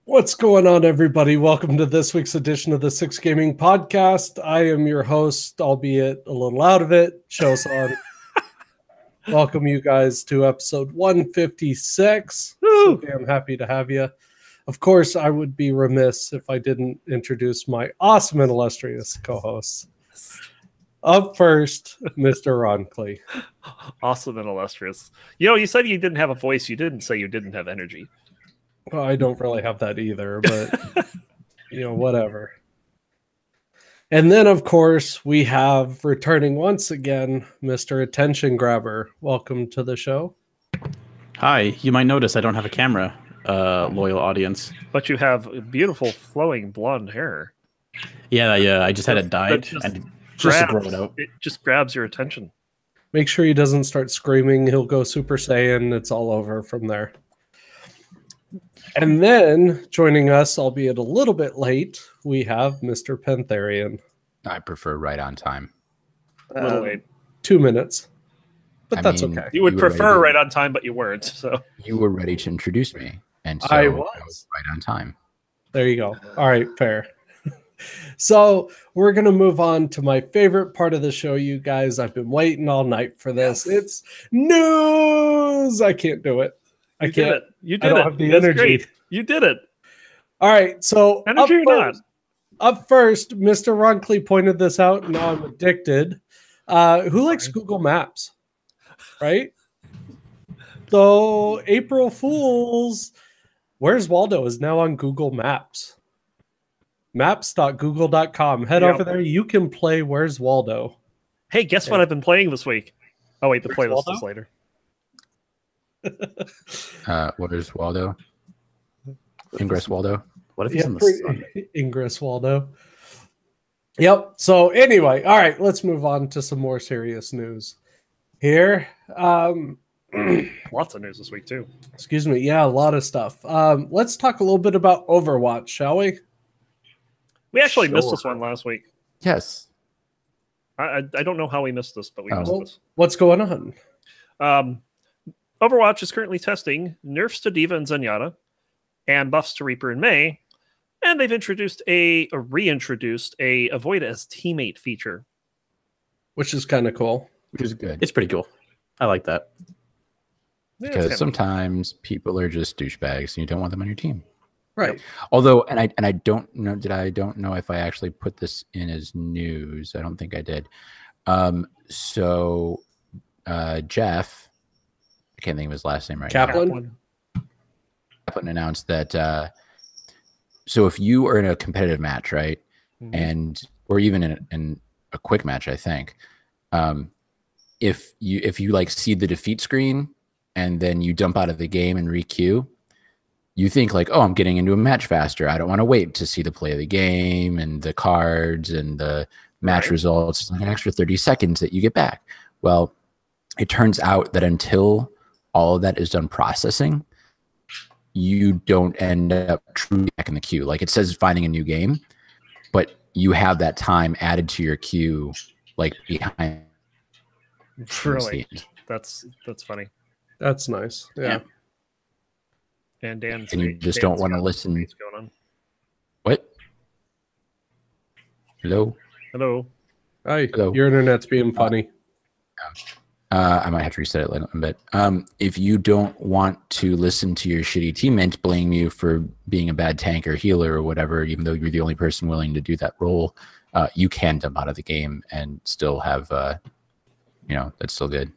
What's going on, everybody? Welcome to this week's edition of the Six Gaming Podcast. I am your host, albeit a little out of it, Choson. Welcome you guys to episode 156. So damn happy to have you. Of course, I would be remiss if I didn't introduce my awesome and illustrious co-hosts. Up first, Mr. Ron Klee. Awesome and illustrious. You said you didn't have a voice. You didn't say you didn't have energy. Well, I don't really have that either, but whatever. And then, of course, we have returning once again, Mr. Attention Grabber. Welcome to the show. Hi. You might notice I don't have a camera, loyal audience. But you have beautiful flowing blonde hair. Yeah. I just had it dyed and just to grow it out. It just grabs your attention. Make sure he doesn't start screaming. He'll go Super Saiyan. It's all over from there. And then joining us, albeit a little bit late, we have Mr. Pantherian. I prefer right on time. A little late. 2 minutes. But that's okay. You would prefer right on time, but you weren't. So you were ready to introduce me. And so I was right on time. There you go. All right, fair. So we're going to move on to my favorite part of the show, you guys. I've been waiting all night for this. Yes. It's news. I can't do it. I can't. You did it. I don't have the energy. Great. You did it. All right. So energy or not? Up first, Mr. Ron Klee pointed this out, and now I'm addicted. Who likes Google Maps? Right? So April Fools, Where's Waldo is now on Google Maps. Maps.google.com. Head over there. You can play Where's Waldo. Hey, guess what I've been playing this week? Oh, wait, the playlist is later. Where's Waldo? Ingress Waldo. What if he's in the sun? Ingress Waldo. Yep. So anyway, all right, let's move on to some more serious news here. Lots of news this week, too. Excuse me. Yeah, a lot of stuff. Let's talk a little bit about Overwatch, shall we? We actually missed this one last week. Yes. I don't know how we missed this, but we missed this. What's going on? Overwatch is currently testing nerfs to D.Va and Zenyatta and buffs to Reaper and Mei, and they've reintroduced a avoid as teammate feature, which is kind of cool. Which is good. It's pretty cool. I like that. Because sometimes people are just douchebags and you don't want them on your team. Right. Although, and I don't know, I don't know if I actually put this in as news. I don't think I did. So Jeff, I can't think of his last name right now. Kaplan announced that. So if you are in a competitive match, right, or even in a quick match, I think, if you like see the defeat screen and then you dump out of the game and re-queue, you think like, oh, I'm getting into a match faster. I don't want to wait to see the play of the game and the cards and the match results. It's like an extra 30 seconds that you get back. Well, it turns out that until all of that is done processing, you don't end up truly back in the queue. Like it says finding a new game, but you have that time added to your queue, like behind. Really? That's funny. That's nice. Yeah. And Dan, and you just don't want to listen. Going on. What? Hello. Hi. Hello. Your internet's being funny. I might have to reset it a little bit. If you don't want to listen to your shitty teammates blame you for being a bad tank or healer or whatever, even though you're the only person willing to do that role, you can dump out of the game and still have, that's still good.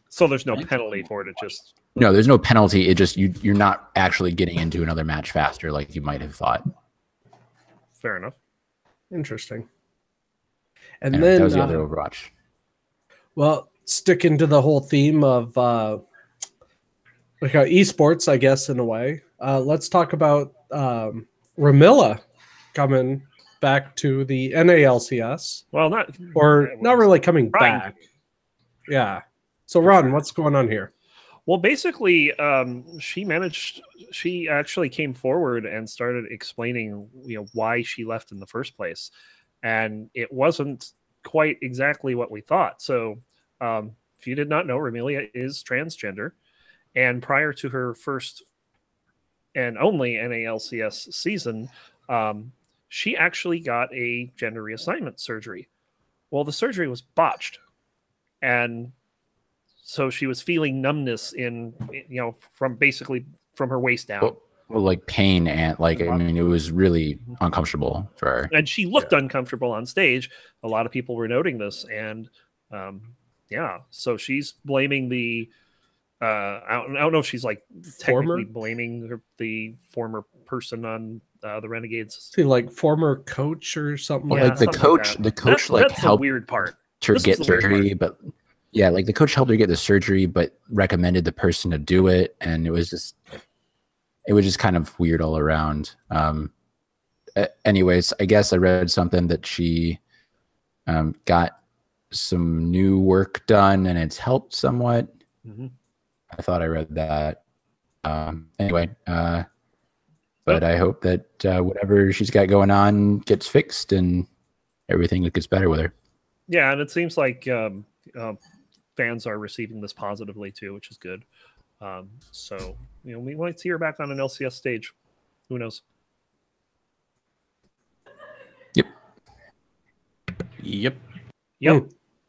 So there's no penalty for it. It just no, there's no penalty. It just you're not actually getting into another match faster like you might have thought. Fair enough. Interesting. And then that was the other Overwatch. Well, sticking to the whole theme of esports, I guess, in a way. Let's talk about Ramilla coming back to the NALCS. Well, not really coming back. Yeah. So, Ron, what's going on here? Well, basically, she actually came forward and started explaining, why she left in the first place. And it wasn't quite exactly what we thought. So if you did not know, Ramilia is transgender. And prior to her first and only NALCS season, she actually got a gender reassignment surgery. Well, the surgery was botched, and so she was feeling numbness from her waist down. Well, like pain and like, I mean, it was really uncomfortable for her. And she looked uncomfortable on stage. A lot of people were noting this, and so she's blaming the. I don't know if she's like technically blaming the former person on the Renegades. See, like former coach or something. Well, like the coach, that's helped the weird part. Her get surgery, but yeah, like the coach helped her get the surgery, but recommended the person to do it, and it was just kind of weird all around. Anyways, I guess I read something that she got some new work done, and it's helped somewhat. Mm-hmm. I thought I read that. Anyway, but I hope that whatever she's got going on gets fixed and everything gets better with her. Yeah, and it seems like fans are receiving this positively too, which is good. So we might see her back on an LCS stage. Who knows? Yep.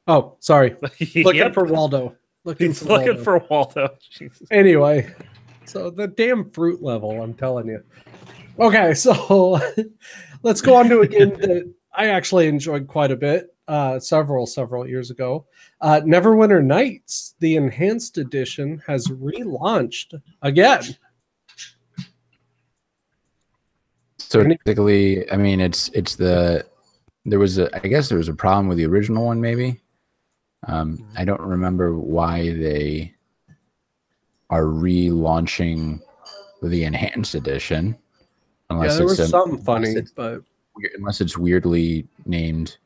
Oh, sorry. Looking for Waldo. Looking for Waldo. Jesus. Anyway, so the damn fruit level, I'm telling you. Okay, so let's go on to a game that I actually enjoyed quite a bit several years ago. Neverwinter Nights, the enhanced edition, has relaunched again. So basically, I mean, there was a problem with the original one, maybe. I don't remember why they are relaunching the enhanced edition. Unless there was something funny, but unless it's weirdly named.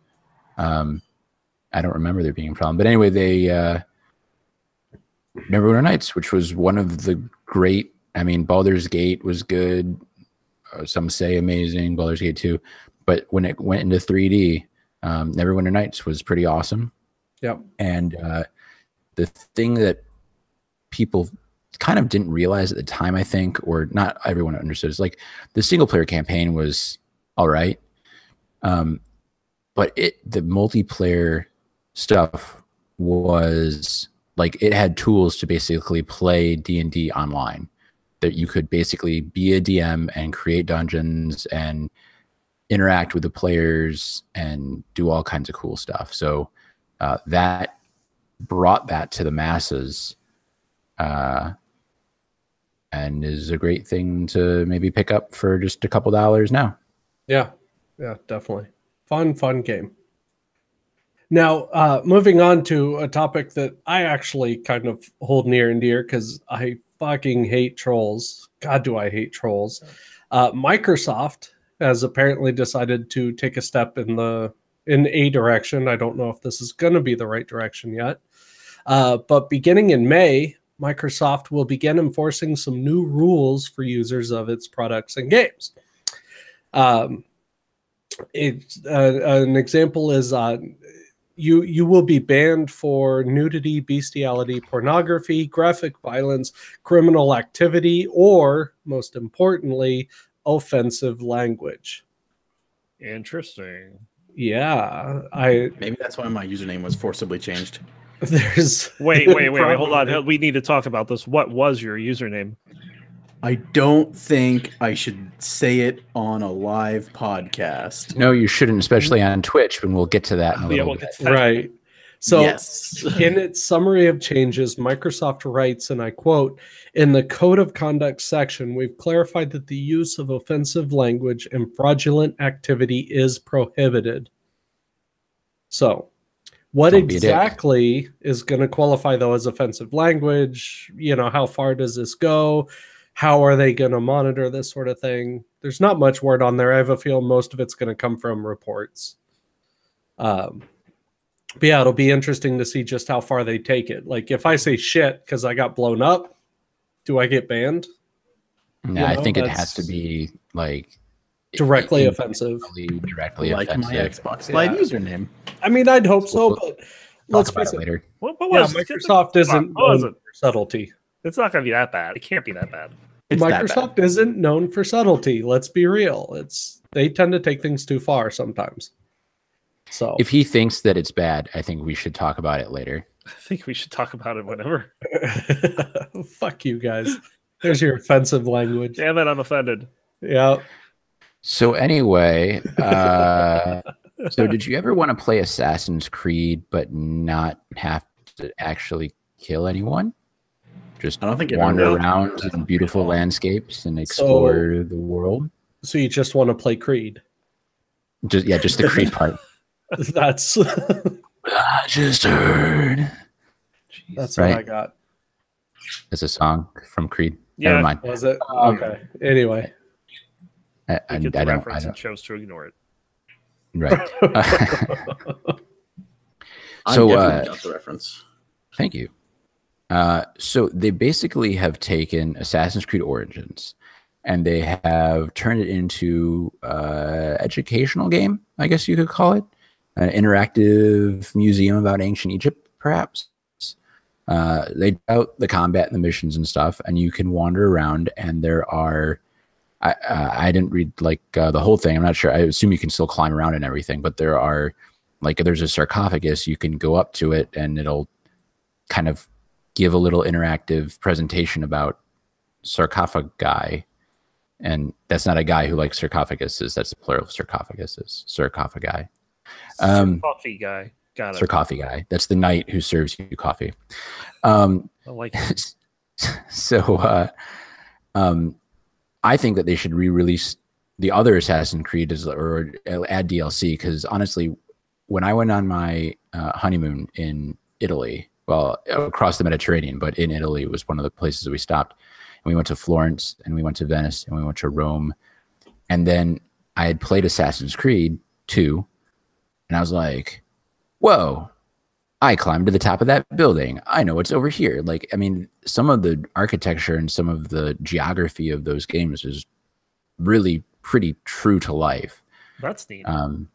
I don't remember there being a problem. But anyway, they Neverwinter Nights, which was one of the great. I mean, Baldur's Gate was good. Some say amazing. Baldur's Gate 2, but when it went into 3D, Neverwinter Nights was pretty awesome. Yep. And the thing that people kind of didn't realize at the time, I think, or not everyone understood, is like the single player campaign was all right. But the multiplayer stuff was like, it had tools to basically play D&D online, that you could basically be a DM and create dungeons and interact with the players and do all kinds of cool stuff. So that brought that to the masses, and is a great thing to maybe pick up for just a couple dollars now. Yeah, definitely. Fun game. Now, moving on to a topic that I actually kind of hold near and dear because I fucking hate trolls. God, do I hate trolls. Microsoft has apparently decided to take a step in a direction. I don't know if this is going to be the right direction yet. But beginning in May, Microsoft will begin enforcing some new rules for users of its products and games. An example is you will be banned for nudity, bestiality, pornography, graphic violence, criminal activity, or, most importantly, offensive language. Interesting. Yeah, maybe that's why my username was forcibly changed. Wait, hold on. We need to talk about this. What was your username? I don't think I should say it on a live podcast. No, you shouldn't, especially on Twitch, and we'll get to that in a little bit. Right. So yes. In its summary of changes, Microsoft writes, and I quote, "In the Code of Conduct section, we've clarified that the use of offensive language and fraudulent activity is prohibited." So what exactly is going to qualify, though, as offensive language? How far does this go? How are they going to monitor this sort of thing? There's not much word on there. I have a feel most of it's going to come from reports. But yeah, it'll be interesting to see just how far they take it. Like, if I say shit because I got blown up, do I get banned? No, I think it has to be like directly offensive. Directly like offensive. My Xbox Live username. I mean, I'd hope so, but let's face it. Later. What Microsoft isn't subtlety. It's not going to be that bad. It can't be that bad. It's that bad. Microsoft isn't known for subtlety. Let's be real. They tend to take things too far sometimes. So If he thinks that it's bad, I think we should talk about it later. I think we should talk about it whenever. fuck you guys. There's your offensive language. Damn it, I'm offended. Yeah. So anyway, so did you ever want to play Assassin's Creed but not have to actually kill anyone? Just I don't think wander around in beautiful landscapes and explore the world. So you just want to play Creed? Just the Creed part. That's I just heard. that's Right. what I got. It's a song from Creed. Yeah. Never mind. Was it? Okay. Anyway. I We get the don't. reference and chose to ignore it. Right. I So, definitely got the reference. Thank you. So they basically have taken Assassin's Creed Origins and they have turned it into educational game, I guess you could call it, an interactive museum about ancient Egypt, perhaps. They out the combat and the missions and stuff, and you can wander around. And there are, I didn't read like the whole thing. I'm not sure. I assume you can still climb around and everything, but there are like there's a sarcophagus. You can go up to it, and it'll kind of give a little interactive presentation about sarcophagi. And that's not a guy who likes sarcophaguses. That's the plural of sarcophaguses. Sarcophagi. Coffee guy. Got it. Sarcophagi. That's the knight who serves you coffee. I like it. So I think that they should re-release the other Assassin's Creed or add DLC, because honestly, when I went on my honeymoon in Italy, well, across the Mediterranean, but in Italy was one of the places that we stopped. And we went to Florence, and we went to Venice, and we went to Rome. And then I had played Assassin's Creed 2, and I was like, whoa, I climbed to the top of that building. I know what's over here. Like, I mean, some of the architecture and some of the geography of those games is really pretty true to life. That's neat. And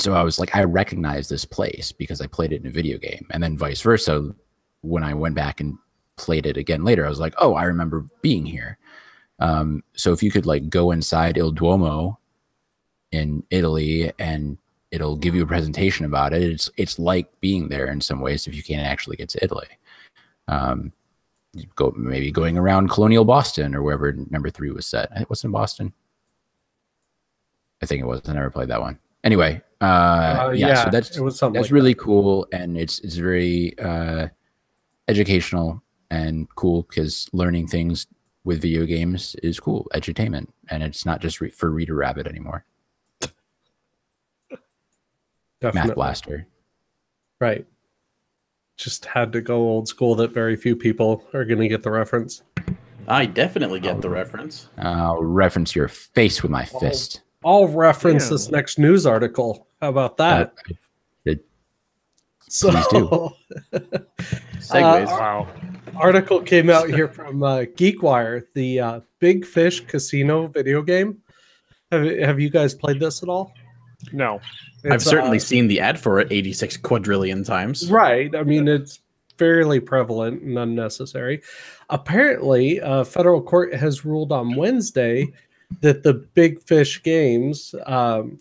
so I was like, I recognize this place because I played it in a video game. And then vice versa, when I went back and played it again later, I was like, oh, I remember being here. So if you could like go inside Il Duomo in Italy and it'll give you a presentation about it, it's like being there in some ways if you can't actually get to Italy. Maybe going around colonial Boston or wherever number 3 was set. It was in Boston. I think it was. I never played that one. Anyway, so that's really cool, and it's very educational and cool, because learning things with video games is cool, edutainment, and it's not just for Reader Rabbit anymore. Definitely. Math Blaster. Right. Just had to go old school that very few people are going to get the reference. I definitely get the reference. I'll reference your face with my fist. I'll reference this next news article. How about that? Please do. Segues. Wow. Article came out here from GeekWire, the Big Fish Casino video game. Have you guys played this at all? No. I've certainly seen the ad for it 86 quadrillion times. Right. I mean, it's fairly prevalent and unnecessary. Apparently, a federal court has ruled on Wednesday that the Big Fish games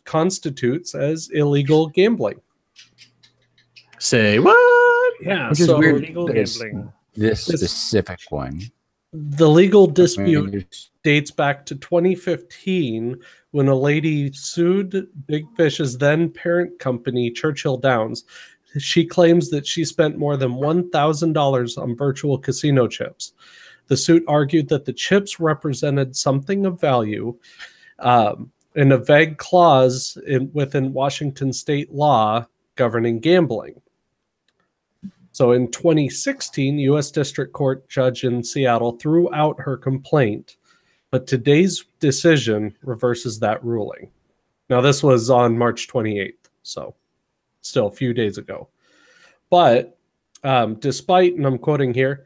constitutes as illegal gambling. Say what? Yeah, Which is so weird. Illegal This gambling. specific one. the legal dispute dates back to 2015 when a lady sued Big Fish's then parent company, Churchill Downs. She claims that she spent more than $1,000 on virtual casino chips. The suit argued that the chips represented something of value, and a vague clause within Washington state law governing gambling. So in 2016, U.S. District Court judge in Seattle threw out her complaint, but today's decision reverses that ruling. Now, this was on March 28th, so still a few days ago. But despite, and I'm quoting here,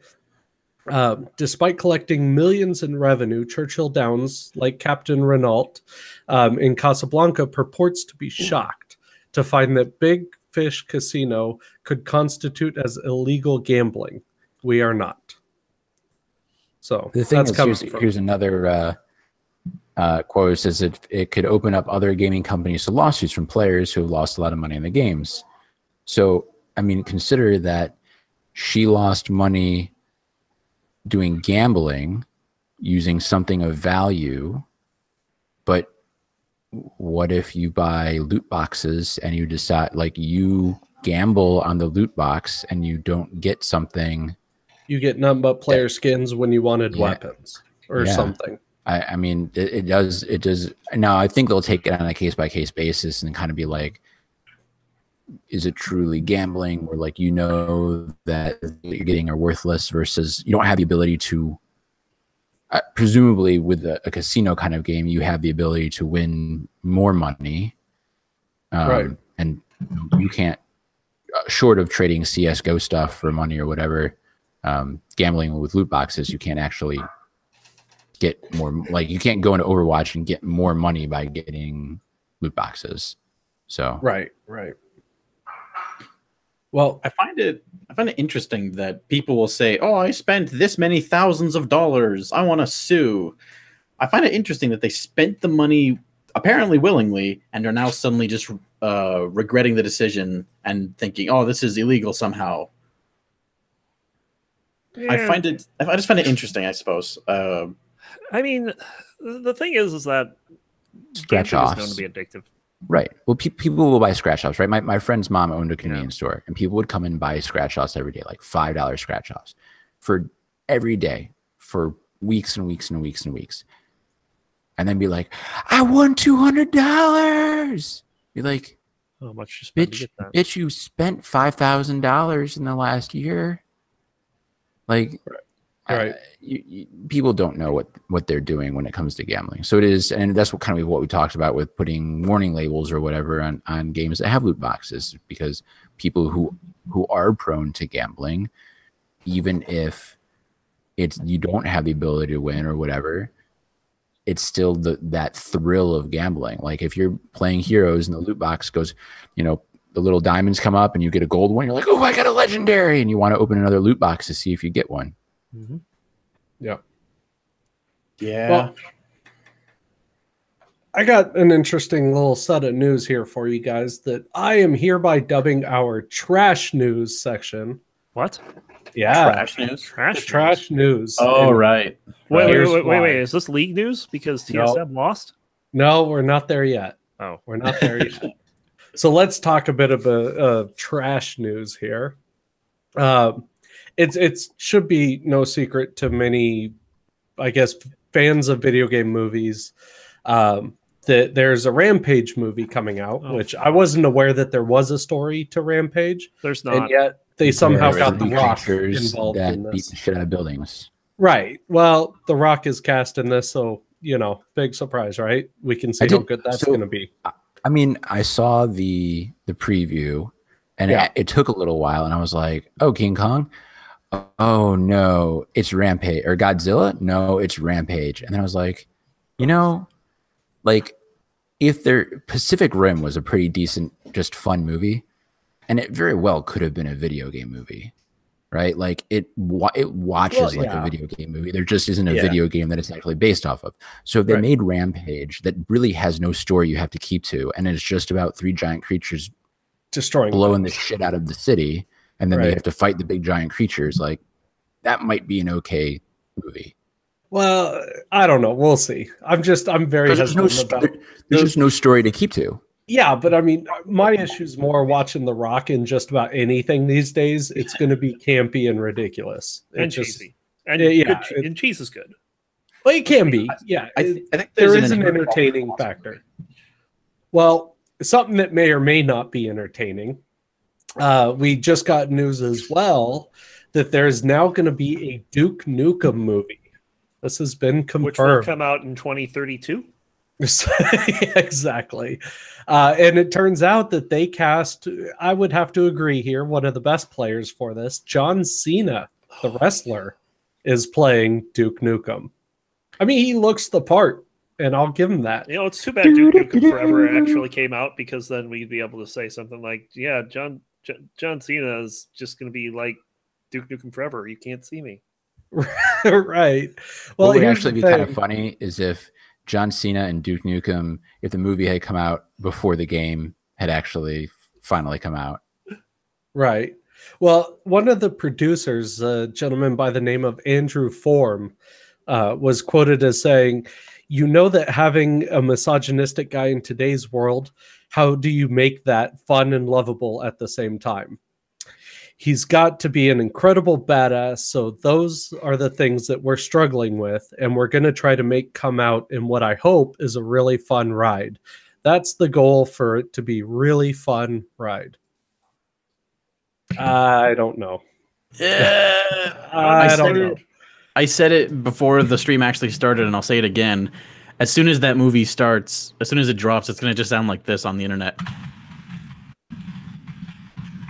despite collecting millions in revenue, Churchill Downs, like Captain Renault in Casablanca, purports to be shocked to find that Big Fish Casino could constitute as illegal gambling. We are not. So The thing that's is, coming here's another quote. It says it could open up other gaming companies to lawsuits from players who have lost a lot of money in the games. So, I mean, consider that she lost money doing gambling using something of value, but what if you buy loot boxes and you decide, like, you gamble on the loot box and you don't get something? You get nothing but player skins when you wanted Yeah. weapons or Yeah. something. I mean, it does. Now, I think they'll take it on a case by case basis and kind of be like, is it truly gambling, or like, you know, that what you're getting are worthless versus you don't have the ability to. Presumably, with a casino kind of game, you have the ability to win more money, Right. And you can't, short of trading CS:GO stuff for money or whatever, gambling with loot boxes, you can't actually get more. Like, you can't go into Overwatch and get more money by getting loot boxes. So Right. Well, I find it interesting that people will say, "Oh, I spent this many thousands of dollars. I want to sue." I find it interesting that they spent the money apparently willingly and are now suddenly just regretting the decision and thinking, "Oh, this is illegal somehow." Yeah. I just find it interesting, I suppose. I mean, the thing is that Scratch gambling is offs. known to be addictive. Right. Well, people will buy scratch offs, right? My friend's mom owned a convenience store, and people would come and buy scratch offs every day, like $5 scratch offs for every day for weeks and weeks and weeks and weeks. And then be like, I won $200. Be like, How much you spend to bitch, get that? bitch, you spent $5,000 in the last year. Like, Right. People don't know what they're doing when it comes to gambling. So it is, and that's what kind of what we talked about with putting warning labels or whatever on games that have loot boxes, because people who are prone to gambling, even if you don't have the ability to win or whatever, it's still that thrill of gambling. Like, if you're playing Heroes and the loot box goes, you know, the little diamonds come up and you get a gold one, you're like, oh, I got a legendary, and you want to open another loot box to see if you get one. Mm-hmm. Yeah. Yeah. I got an interesting little set of news here for you guys that I am hereby dubbing our trash news section. What? Yeah. Trash news. Trash news. Oh, And right. Here's Wait. why. Is this league news? Because No. TSM lost? No, we're not there yet. Oh. We're not there yet. So let's talk a bit of a trash news here. It should be no secret to many, I guess, fans of video game movies, that there's a Rampage movie coming out, which I wasn't aware that there was a story to Rampage. There's not. And yet they somehow There are got The elite Rock creatures involved that in beat this. the shit out of buildings. Right. Well, The Rock is cast in this, so, you know, big surprise, right? We can see how good that's going to be. I mean, I saw the preview, and it took a little while, and I was like, oh, King Kong? Oh, no, it's Rampage. Or Godzilla? No, it's Rampage. And then I was like, you know, like, if Pacific Rim was a pretty decent, just fun movie, and it very well could have been a video game movie, right? Like, it watches like a video game movie. There just isn't a video game that it's actually based off of. So if they made Rampage that really has no story you have to keep to, and it's just about three giant creatures blowing the shit out of the city, and then they have to fight the big giant creatures, like, that might be an okay movie. Well, I don't know. We'll see. I'm very hesitant about there's just no story to keep to. Yeah, but I mean, my issue is more watching The Rock in just about anything these days. It's going to be campy and ridiculous. And cheesy. And and cheese is good. Well, it can be. Yeah. I think there is an entertaining factor. Well, something that may or may not be entertaining. We just got news as well that there's now going to be a Duke Nukem movie. This has been confirmed. Which will come out in 2032. Exactly. And it turns out that they cast, I would have to agree here, one of the best players for this, John Cena, the wrestler, is playing Duke Nukem. I mean, he looks the part, and I'll give him that. You know, it's too bad Duke Nukem Forever actually came out, because then we'd be able to say something like, yeah, John Cena is just going to be like Duke Nukem Forever. You can't see me. Right. Well, What would here's actually the be kind of thing. funny is if John Cena and Duke Nukem, if the movie had come out before the game had actually finally come out. Right. Well, one of the producers, a gentleman by the name of Andrew Form, was quoted as saying, "You know that having a misogynistic guy in today's world, how do you make that fun and lovable at the same time? He's got to be an incredible badass. So those are the things that we're struggling with, and we're going to try to make come out in what I hope is a really fun ride. That's the goal, for it to be really fun ride." I don't know. I don't know. I said it before the stream actually started, and I'll say it again. As soon as that movie starts, as soon as it drops, it's going to just sound like this on the internet.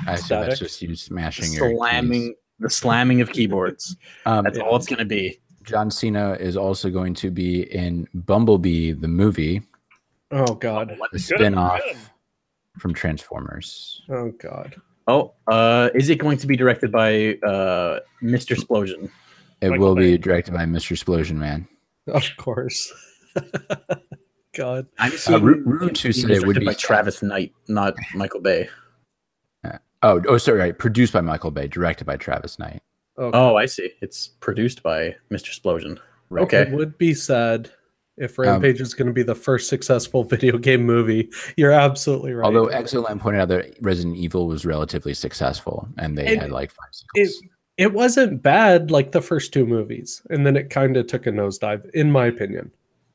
I assume that's Static. just you smashing your keys. The slamming of keyboards. That's all it's going to be. John Cena is also going to be in Bumblebee, the movie, Oh God. the spin-off from Transformers. Oh God. Oh, is it going to be directed by Mr. Splosion? It Michael will Bay. be directed by Mr. Explosion Man. Of course. God. I'm seeing Rude to say it would directed be by Travis Knight, not Michael Bay. Sorry, right. Produced by Michael Bay, directed by Travis Knight. Okay. Oh, I see. It's produced by Mr. Splosion. Okay. It would be sad if Rampage is going to be the first successful video game movie. You're absolutely right. Although Exoland pointed out that Resident Evil was relatively successful, and they had like 5 sequels. It wasn't bad like the first two movies, and then it kind of took a nosedive, in my opinion.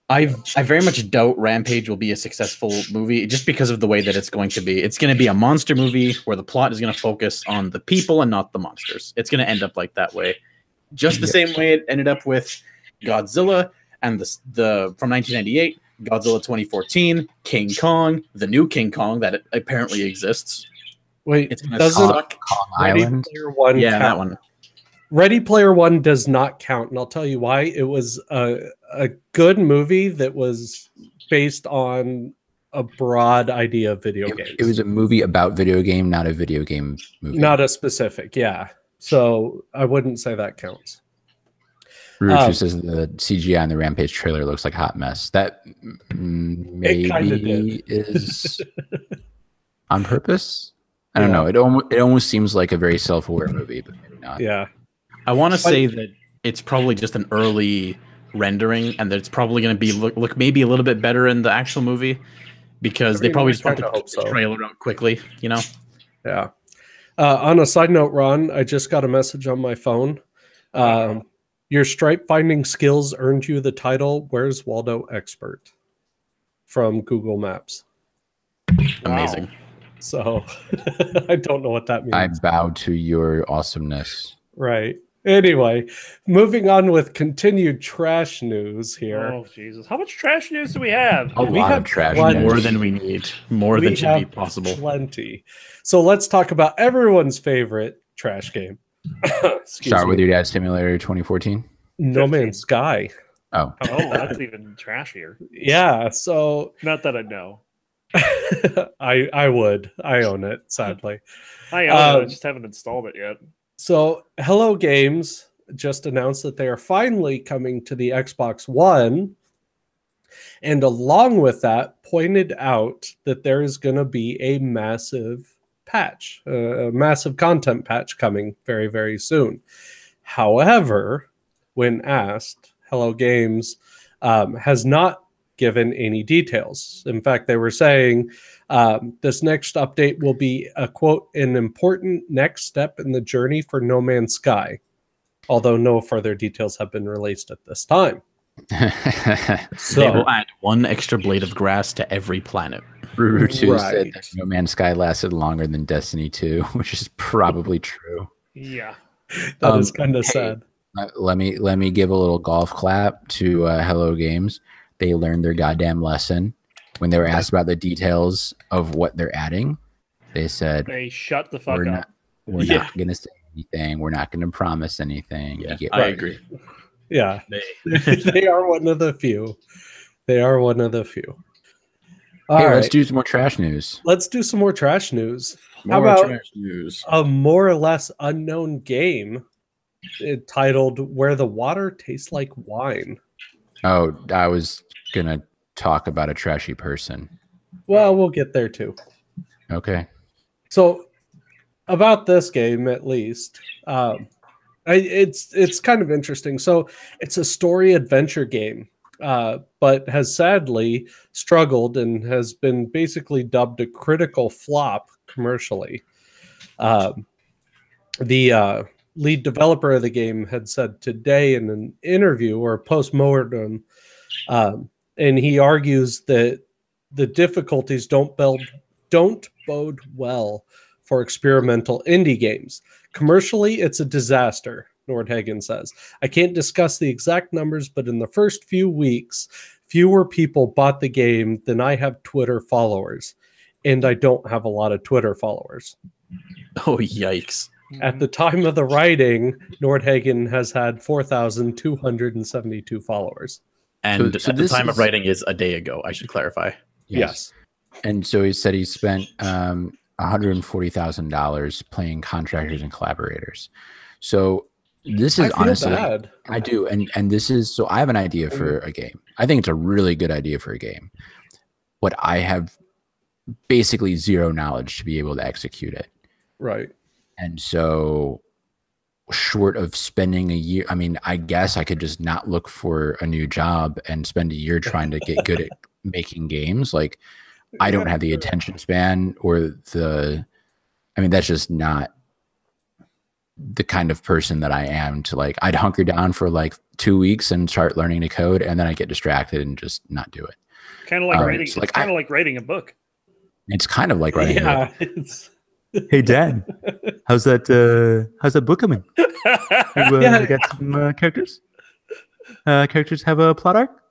I very much doubt Rampage will be a successful movie just because of the way that it's going to be. It's going to be a monster movie where the plot is going to focus on the people and not the monsters. It's going to end up like that way. Just the same way it ended up with Godzilla and the from 1998, Godzilla 2014, King Kong, the new King Kong that apparently exists. Wait, It's going to doesn't suck. Kong Ready Island. Player One Yeah, count? that one. Ready Player One does not count, and I'll tell you why. It was a good movie that was based on a broad idea of video games. It was a movie about video game, not a video game movie. Not a specific, yeah. So I wouldn't say that counts. Ruchu says the CGI in the Rampage trailer looks like a hot mess. That maybe is on purpose. I don't know. It almost seems like a very self-aware movie, but maybe not. Yeah. I want to say that it's probably just an early rendering, and that it's probably going to be look maybe a little bit better in the actual movie because they probably just want to keep the trailer out quickly, you know? Yeah. On a side note, Ron, I just got a message on my phone. Your stripe finding skills earned you the title "Where's Waldo Expert" from Google Maps. Amazing. So I don't know what that means. I bow to your awesomeness. Right. Anyway, moving on with continued trash news here. Oh Jesus! How much trash news do we have? A lot of trash one news. More than we need. More than should be possible. Plenty. So let's talk about everyone's favorite trash game. Start with your Dad Simulator 2014. No 15. Man's Sky. Oh, Oh, that's even trashier. Yeah. So Not that I know. I would. I own it, sadly. I own it. I just haven't installed it yet. So Hello Games just announced that they are finally coming to the Xbox One. And along with that, pointed out that there is going to be a massive patch, a massive content patch coming very, very soon. However, when asked, Hello Games has not given any details. In fact, they were saying this next update will be a quote, an important next step in the journey for No Man's Sky, although no further details have been released at this time. They will add one extra blade of grass to every planet. Ruchu said that No Man's Sky lasted longer than Destiny 2, which is probably true. Yeah. That is kind of sad. Let me give a little golf clap to Hello Games. They learned their goddamn lesson when they were asked about the details of what they're adding. They said, Hey, shut the fuck up. We're not going to say anything. We're not going to promise anything. Yeah, You get I agree. Yeah, they are one of the few. They are one of the few. All Hey, right, let's do some more trash news. let's do some more trash news. More How about trash news. a more or less unknown game titled "Where the Water Tastes Like Wine." Oh, I was gonna talk about a trashy person. Well, we'll get there too. Okay. So, about this game, at least, it's kind of interesting. So, it's a story adventure game, but has sadly struggled and has been basically dubbed a critical flop commercially. The lead developer of the game had said today in an interview or post-mortem, and he argues that the difficulties don't bode well for experimental indie games. Commercially, it's a disaster, Nordhagen says. I can't discuss the exact numbers, but in the first few weeks, fewer people bought the game than I have Twitter followers, and I don't have a lot of Twitter followers. Oh, yikes. At the time of the writing, Nordhagen has had 4,272 followers. And So at the this time of is- writing is a day ago, I should clarify. Yes. And so he said he spent $140,000 playing contractors and collaborators. So this is I feel honestly, bad. I do, and this is so. I have an idea for a game. I think it's a really good idea for a game, but I have basically zero knowledge to be able to execute it. Right. And so, short of spending a year, I mean, I guess I could just not look for a new job and spend a year trying to get good at making games. Like, I don't have the attention span or the, I mean, that's just not the kind of person that I am to like, I'd hunker down for like 2 weeks and start learning to code, and then I get distracted and just not do it. Kind of like writing. so, like, it's kind of like writing a book. It's kind of like writing. Yeah. It's, Hey Dad, how's that book coming? You, Yeah. you got some characters? Characters have a plot arc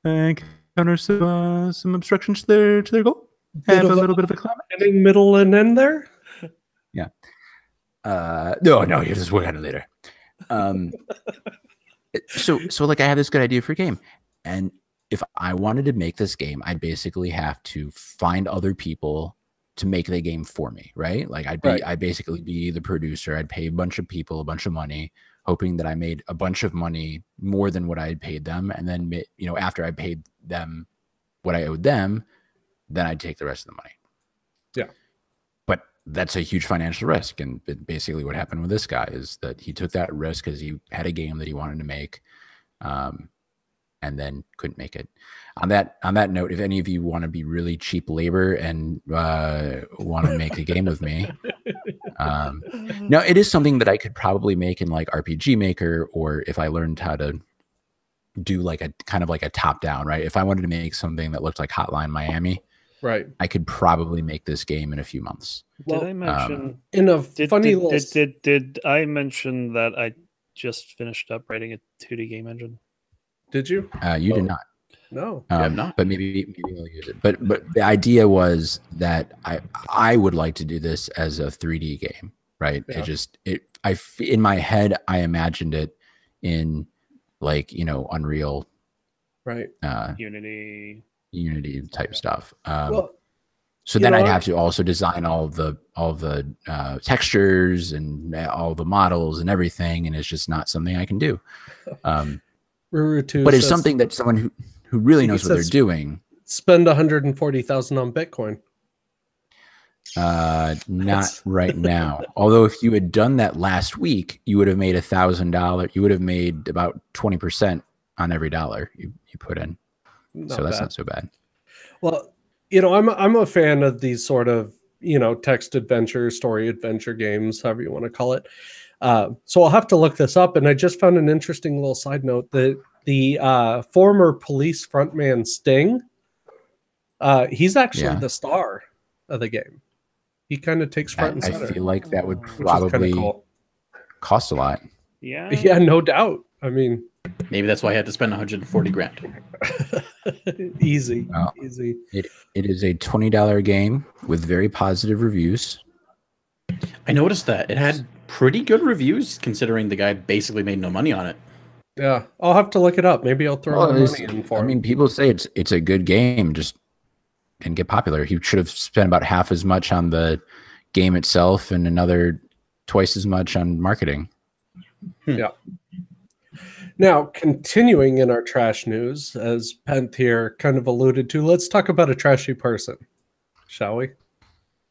and encounter some obstructions to their goal. Have a little bit of a climate. beginning, middle, and end there. No, you just work on it later. So like I have this good idea for a game, and if I wanted to make this game, I'd basically have to find other people to make the game for me, right? Like I'd basically be the producer. I'd pay a bunch of people a bunch of money, hoping that I made a bunch of money more than what I had paid them, and then after I paid them what I owed them, then I'd take the rest of the money. Yeah. But that's a huge financial risk. And basically what happened with this guy is that he took that risk because he had a game that he wanted to make, and then couldn't make it. On that note, if any of you want to be really cheap labor and want to make a game with me, now it is something that I could probably make in like RPG Maker, or if I learned how to do like a kind of like a top down, right? If I wanted to make something that looked like Hotline Miami, Right. I could probably make this game in a few months. Did I mention? In a Did, funny did, little. did I mention that I just finished up writing a 2D game engine? Did you? You did not. No. have not. But maybe we'll use it. But the idea was that I would like to do this as a 3D game, right? Yeah. In my head I imagined it in like Unreal, Right. Unity. Unity type stuff. Well, So then I'd have to also design all the textures and all the models and everything, and it's just not something I can do. Rurutu But it's says, something that someone who really knows what they're says- doing. spend 140,000 on Bitcoin. Not right now. Although if you had done that last week, you would have made $1,000. You would have made about 20% on every dollar you put in. So that's not so bad. Well, I'm a fan of these sort of text adventure, story adventure games, however you want to call it. So I'll have to look this up. And I just found an interesting little side note that the former Police frontman Sting, he's actually the star of the game. He kind of takes front and I center. feel like that would which is kinda probably cool. cost a lot. Yeah. Yeah, no doubt. I mean, Maybe that's why I had to spend 140 grand. easy. Well, Easy. It is a $20 game with very positive reviews. I noticed that it had pretty good reviews considering the guy basically made no money on it. Yeah, I'll have to look it up. Maybe I'll throw Well, my money in for I him. mean, people say it's a good game, just didn't get popular. He should have spent about half as much on the game itself and another twice as much on marketing. Now, continuing in our trash news, as Pent here kind of alluded to, let's talk about a trashy person, shall we?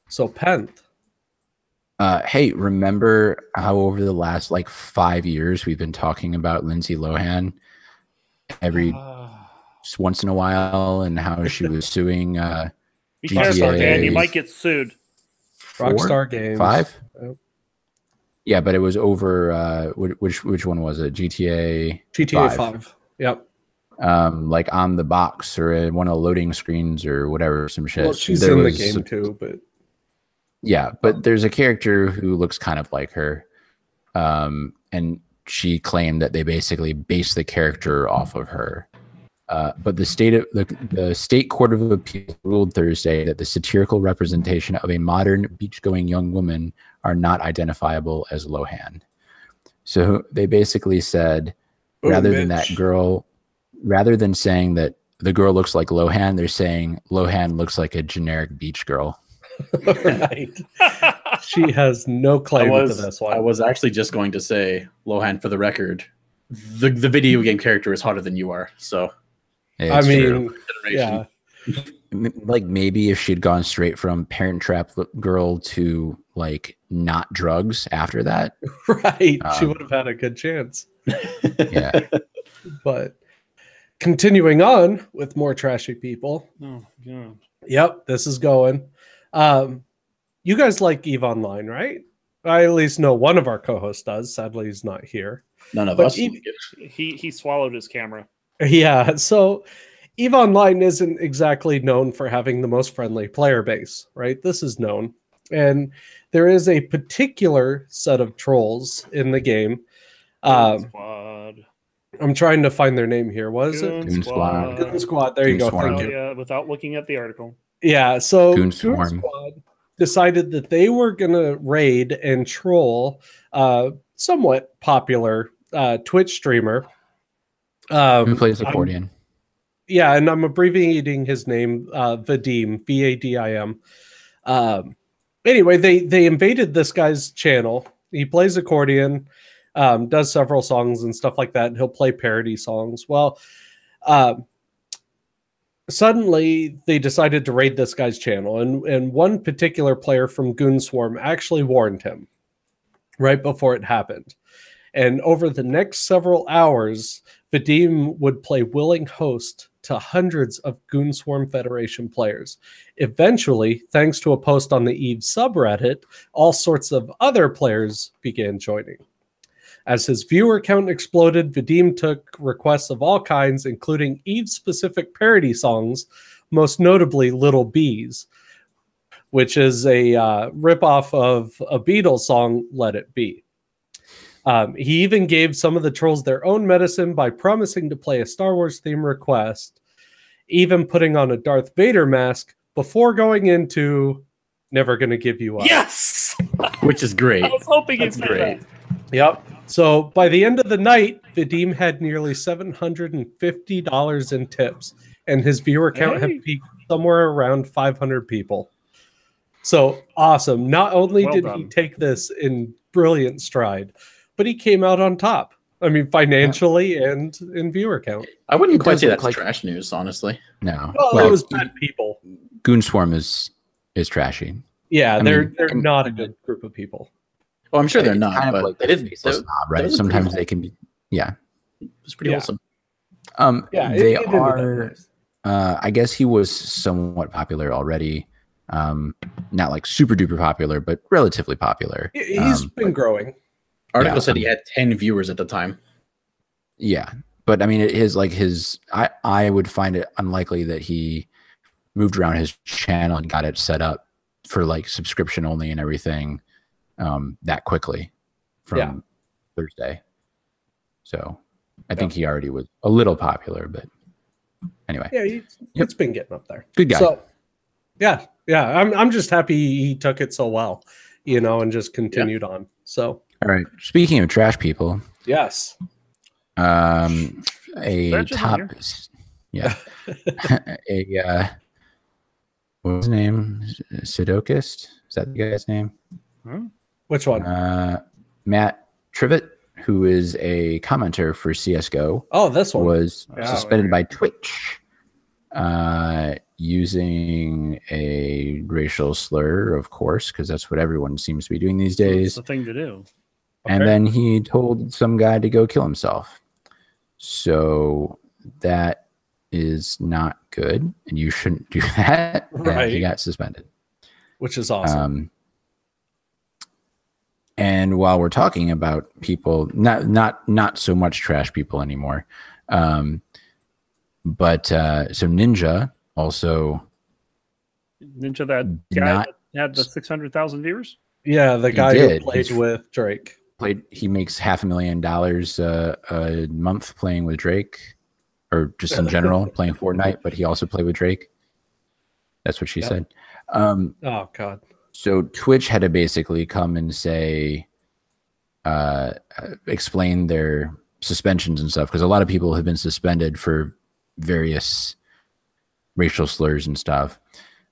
So, Pent. Hey, remember how over the last like 5 years we've been talking about Lindsay Lohan every just once in a while, and how she was suing Be careful, GTA Dan. You might get sued. Rockstar Games. 5? Yep. Yeah, but it was over. Which one was it? GTA. GTA 5. Yep. Like on the box or in one of the loading screens or whatever, some shit. Well, she's There in the was game too, but yeah, but there's a character who looks kind of like her, and she claimed that they basically based the character off of her. But the state court of appeals ruled Thursday that the satirical representation of a modern beach-going young woman are not identifiable as Lohan. So they basically said, rather than saying that the girl looks like Lohan, they're saying Lohan looks like a generic beach girl. Right. She has no claim to this one. I was actually just going to say, Lohan, for the record, the video game character is hotter than you are. So, I mean, yeah. Like maybe if she'd gone straight from Parent Trap girl to like not drugs after that, right? She would have had a good chance. Yeah. But continuing on with more trashy people. Oh, God. Yep, this is going. You guys like EVE Online, right? I at least know one of our co-hosts does. Sadly, he's not here. None of But us. He swallowed his camera. Yeah, so EVE Online isn't exactly known for having the most friendly player base, right? This is known. And there is a particular set of trolls in the game. Squad. I'm trying to find their name here. What is it? Goon Squad. Goon Squad. There you Goon go. Swarm. Thank you. Yeah, without looking at the article. Yeah, so Goon Goon Swarm. Squad decided that they were going to raid and troll somewhat popular Twitch streamer. Who plays accordion? Yeah, and I'm abbreviating his name, Vadim, Vadim. Anyway, they invaded this guy's channel. He plays accordion, does several songs and stuff like that, and he'll play parody songs. Well, suddenly they decided to raid this guy's channel, and one particular player from Goon Swarm actually warned him right before it happened. And over the next several hours, Vadim would play willing host to hundreds of Goon Swarm Federation players. Eventually, thanks to a post on the EVE subreddit, all sorts of other players began joining. As his viewer count exploded, Vadim took requests of all kinds, including EVE-specific parody songs, most notably Little Bees, which is a ripoff of a Beatles song, Let It Be. He even gave some of the trolls their own medicine by promising to play a Star Wars theme request, even putting on a Darth Vader mask before going into Never Gonna Give You Up. Yes! Which is great. I was hoping That's you'd say great. that. Yep. So by the end of the night, Vadim had nearly $750 in tips, and his viewer count had peaked somewhere around 500 people. So awesome. Not only Well did done. he take this in brilliant stride, but he came out on top. I mean, financially and in viewer count. I wouldn't It quite does say look that's like- trash news, honestly. No. Well, it was bad people. Goon Swarm is trashy. Yeah, I mean, they're not a good group of people. Well, I'm sure they're It's not, kind of but like they the did. faceless It snob, right? was Sometimes pretty they can be. Yeah. was pretty Yeah. wholesome. Yeah, They it ended up are. nice. I guess he was somewhat popular already. Not like super duper popular, but relatively popular. He's been growing. Article Yeah. said he had 10 viewers at the time. Yeah, but I mean, I would find it unlikely that he moved around his channel and got it set up for like subscription only and everything that quickly from Thursday. So I think he already was a little popular, but anyway, Yeah, it's been getting up there. good guy. So, yeah. I'm just happy he took it so well, and just continued on. So, All right. Speaking of trash people, yes. a Badges in top, here. yeah, what was his name? Sadokist? Is that the guy's name? Which one? Matt Trivet, who is a commenter for CS:GO, Oh, this one. was Yeah, suspended by Twitch using a racial slur, of course, because that's what everyone seems to be doing these It's days. the thing to do. And then he told some guy to go kill himself. So that is not good, and you shouldn't do that. And Right. he got suspended. Which is awesome. And while we're talking about people, not so much trash people anymore, but so Ninja also Ninja, that did guy not that had the 600,000 viewers. Yeah, the He guy did. who played He's- with Drake. played. He makes $500,000 a month playing with Drake, or just in general playing Fortnite. But he also played with Drake. That's what she Yep. said. Oh God. So Twitch had to basically come and say, explain their suspensions and stuff, because a lot of people have been suspended for various racial slurs and stuff.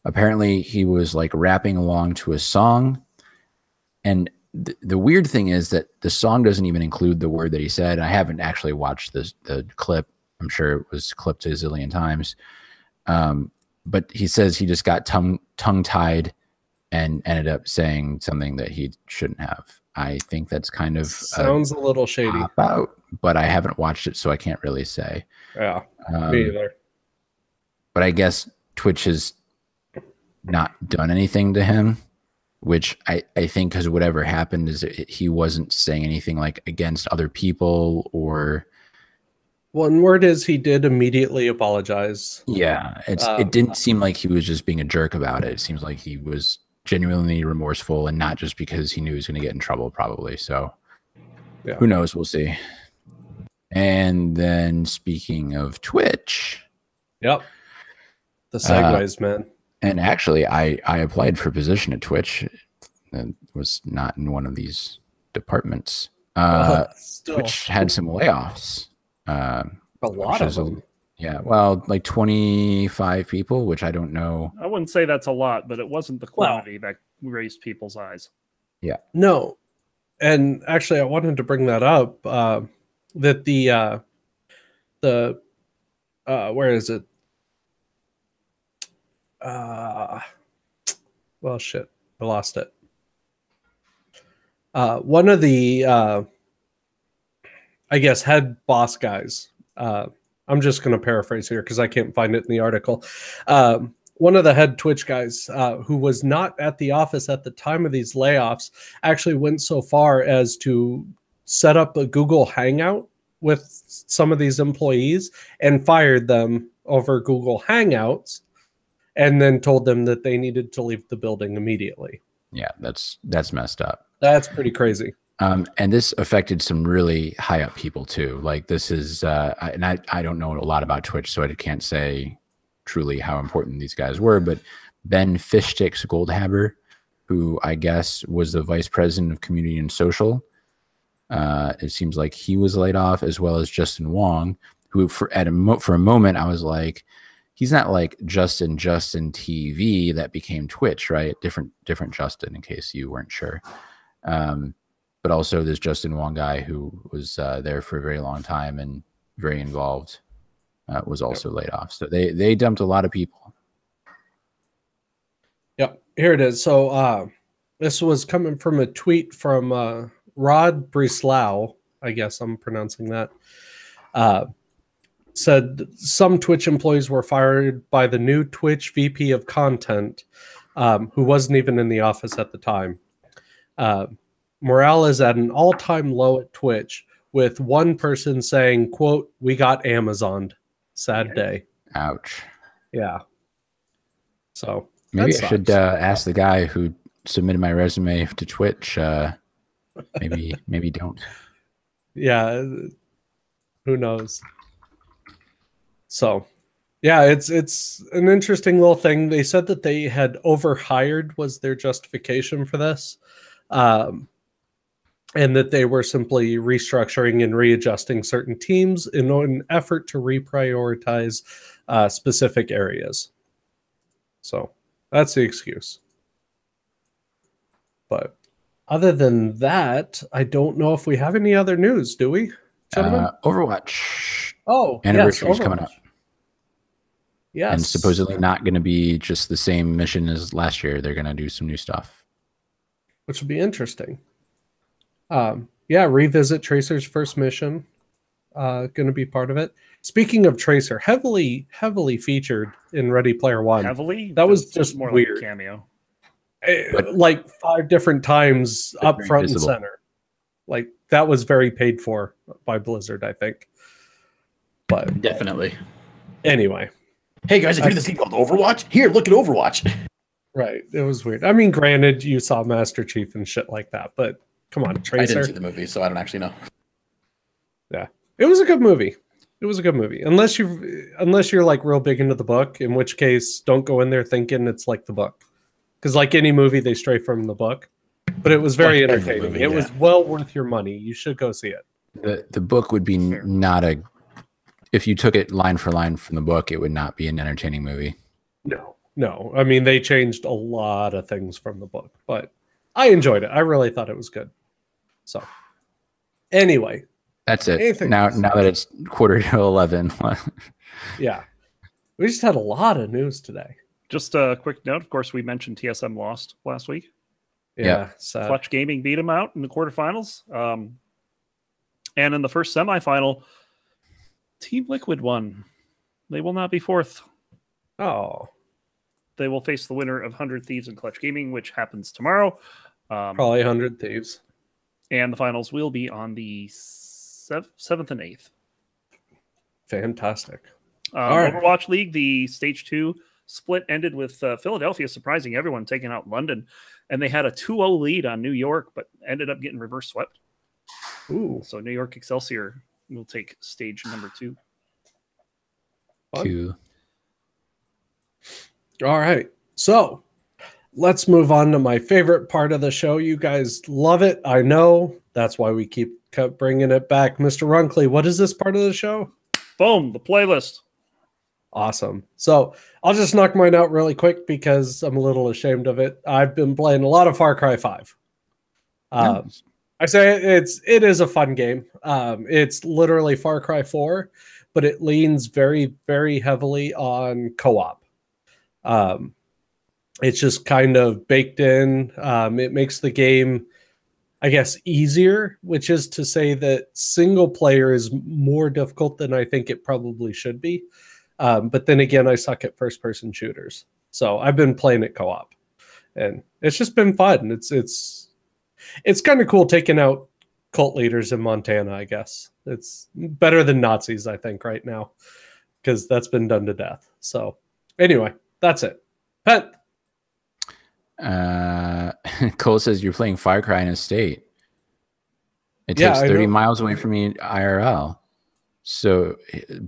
Apparently, he was like rapping along to a song, and the weird thing is that the song doesn't even include the word that he said. I haven't actually watched the clip. I'm sure it was clipped a zillion times. But he says he just got tongue-tied and ended up saying something that he shouldn't have. I think that's kind of Sounds a little shady. cop out, but I haven't watched it, so I can't really say. Yeah, me either. But I guess Twitch has not done anything to him, which I think because whatever happened is he wasn't saying anything like against other people or. One word is he did immediately apologize. Yeah, it didn't seem like he was just being a jerk about it. It seems like he was genuinely remorseful, and not just because he knew he was going to get in trouble, probably. So, Yeah. Who knows? We'll see. And then speaking of Twitch, Yep. The segues, man. and actually, I applied for a position at Twitch. It was not in one of these departments. Still, Twitch had some layoffs. a lot which of is them. Yeah, well, like 25 people, which I don't know. I wouldn't say that's a lot, but it wasn't the Well- quantity that raised people's eyes. No, and actually, I wanted to bring that up. That the where is it? Well, shit, I lost it. One of the, I guess, head boss guys. I'm just going to paraphrase here because I can't find it in the article. One of the head Twitch guys who was not at the office at the time of these layoffs actually went so far as to set up a Google Hangout with some of these employees and fired them over Google Hangouts, and then told them that they needed to leave the building immediately. Yeah, that's messed up. That's pretty crazy. And this affected some really high up people too. Like this is, and I don't know a lot about Twitch, so I can't say truly how important these guys were. But Ben Fishsticks Goldhaber, who I guess was the vice president of community and social, it seems like he was laid off, as well as Justin Wong, who for a moment I was like, he's not like Justin TV that became Twitch, right? Different Justin, in case you weren't sure. But also this Justin Wong guy who was there for a very long time and very involved was also laid off. So they dumped a lot of people. Yep, here it is. So this was coming from a tweet from Rod Breslau, I guess I'm pronouncing that. Said some Twitch employees were fired by the new Twitch VP of content, who wasn't even in the office at the time. Morale is at an all-time low at Twitch, with one person saying, quote, "We got Amazoned. Sad day." Ouch. Yeah. So Maybe that I should sucks. ask the guy who submitted my resume to Twitch. Maybe don't. Yeah, who knows? So yeah, it's an interesting little thing. They said that they had overhired was their justification for this, and that they were simply restructuring and readjusting certain teams in an effort to reprioritize specific areas. So that's the excuse. But Other than that, I don't know if we have any other news, do we, gentlemen? Overwatch Oh, anniversary is yes, coming up. Overwatch. Yes. And supposedly not going to be just the same mission as last year. They're going to do some new stuff. Which will be interesting. Yeah, revisit Tracer's first mission. Going to be part of it. Speaking of Tracer, heavily featured in Ready Player One. Heavily? That was That's just more weird. like a cameo. Like 5 different times up Very front and visible. center. Like that was very paid for by Blizzard, I think. But Definitely. anyway, Hey guys, have you heard of this game called Overwatch? Here, look at Overwatch. right. It was weird. I mean, granted, you saw Master Chief and shit like that, but come on, I didn't Tracer. see the movie, so I don't actually know. It was a good movie. It was a good movie. Unless you're like real big into the book, in which case don't go in there thinking it's like the book. Because like any movie, they stray from the book. But it was very Like every entertaining. movie, It yeah. was well worth your money. You should go see it. The book would be Fair. not a. If you took it line for line from the book, it would not be an entertaining movie. No. I mean, they changed a lot of things from the book, but I enjoyed it. I really thought it was good. So, anyway, That's it. Anything Now else? that it's 10:45. yeah, we just had a lot of news today. Just a quick note. Of course, we mentioned TSM lost last week. Yeah, sad. Clutch Gaming beat them out in the quarterfinals. And in the first semifinal, Team Liquid won. They will not be fourth. Oh, They will face the winner of 100 Thieves and Clutch Gaming, which happens tomorrow. probably 100 Thieves. And the finals will be on the 7th and 8th. Fantastic. All right. Overwatch League, the Stage 2 split ended with Philadelphia surprising everyone, taking out London. And they had a 2-0 lead on New York, but ended up getting reverse swept. Ooh, So New York Excelsior will take stage number 2. fun. Cool. All right. So let's move on to my favorite part of the show. You guys love it. I know. That's why we keep bringing it back. Mr. Runkley, what is this part of the show? Boom, the playlist. Awesome. So I'll just knock mine out really quick because I'm a little ashamed of it. I've been playing a lot of Far Cry 5. I say it is a fun game. It's literally Far Cry 4, but it leans very, very heavily on co-op. It's just kind of baked in. It makes the game, I guess, easier, which is to say that single player is more difficult than I think it probably should be. But then again, I suck at first person shooters. So I've been playing it co-op and it's just been fun. It's kind of cool taking out cult leaders in Montana, I guess. It's better than Nazis, I think, right now, because that's been done to death. So anyway, that's it. Pet. Cole says you're playing Far Cry in a state. It Yeah, takes I 30 know. miles away from me IRL. So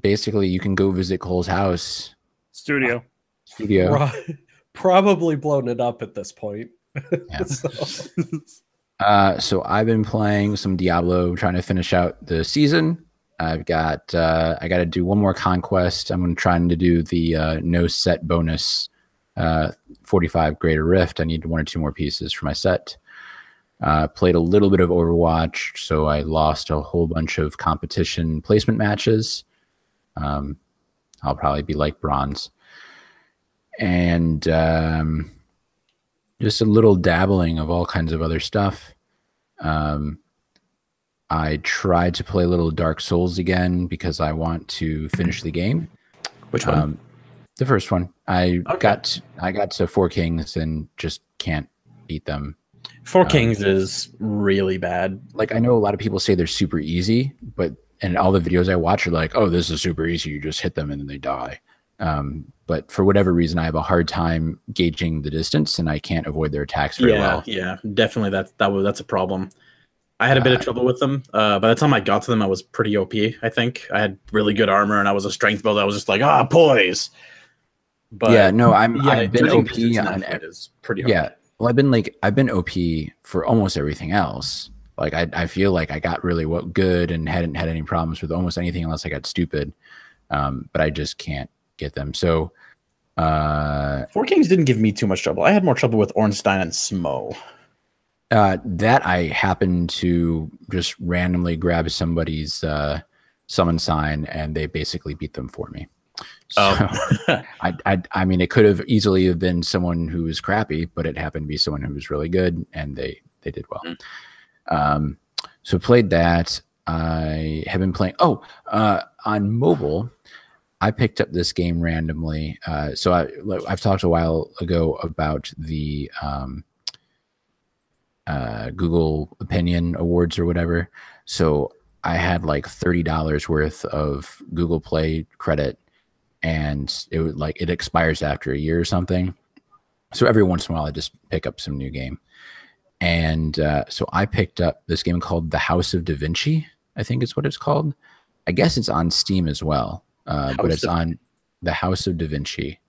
basically, you can go visit Cole's house Studio. studio. Probably blown it up at this point. Yeah. So, So I've been playing some Diablo, trying to finish out the season. I've got I got to do one more conquest. I'm trying to do the no set bonus 45 Greater Rift. I need 1 or 2 more pieces for my set. Played a little bit of Overwatch, so I lost a whole bunch of competition placement matches. I'll probably be like bronze. And just a little dabbling of all kinds of other stuff. I tried to play a little Dark Souls again because I want to finish the game. Which one? The first one. I Okay. got to Four Kings and just can't beat them. Four Kings is really bad. Like, I know a lot of people say they're super easy, but and all the videos I watch are like, oh, this is super easy. You just hit them and then they die. But for whatever reason, I have a hard time gauging the distance and I can't avoid their attacks very well. Yeah, definitely. That's a problem. I had a bit of trouble with them. By the time I got to them, I was pretty OP. I think I had really good armor and I was a strength build. I was just like, poise. But Yeah, no, I've been judging OP distance in on that fight is pretty hard. Yeah. Well, I've been OP for almost everything else. Like I feel like I got really good and hadn't had any problems with almost anything unless I got stupid. But I just can't get them. So Four Kings didn't give me too much trouble. I had more trouble with Ornstein and Smo. That I happened to just randomly grab somebody's summon sign, and they basically beat them for me. So I mean, it could have easily have been someone who was crappy, but it happened to be someone who was really good, and they did well. So played that. I have been playing. On mobile, I picked up this game randomly. So I've talked a while ago about the Google Opinion Awards or whatever. So I had like $30 worth of Google Play credit, and it expires after a year or something. So every once in a while, I just pick up some new game. And so I picked up this game called The House of Da Vinci, I think is what it's called. I guess it's on Steam as well, but it's on The House of Da Vinci.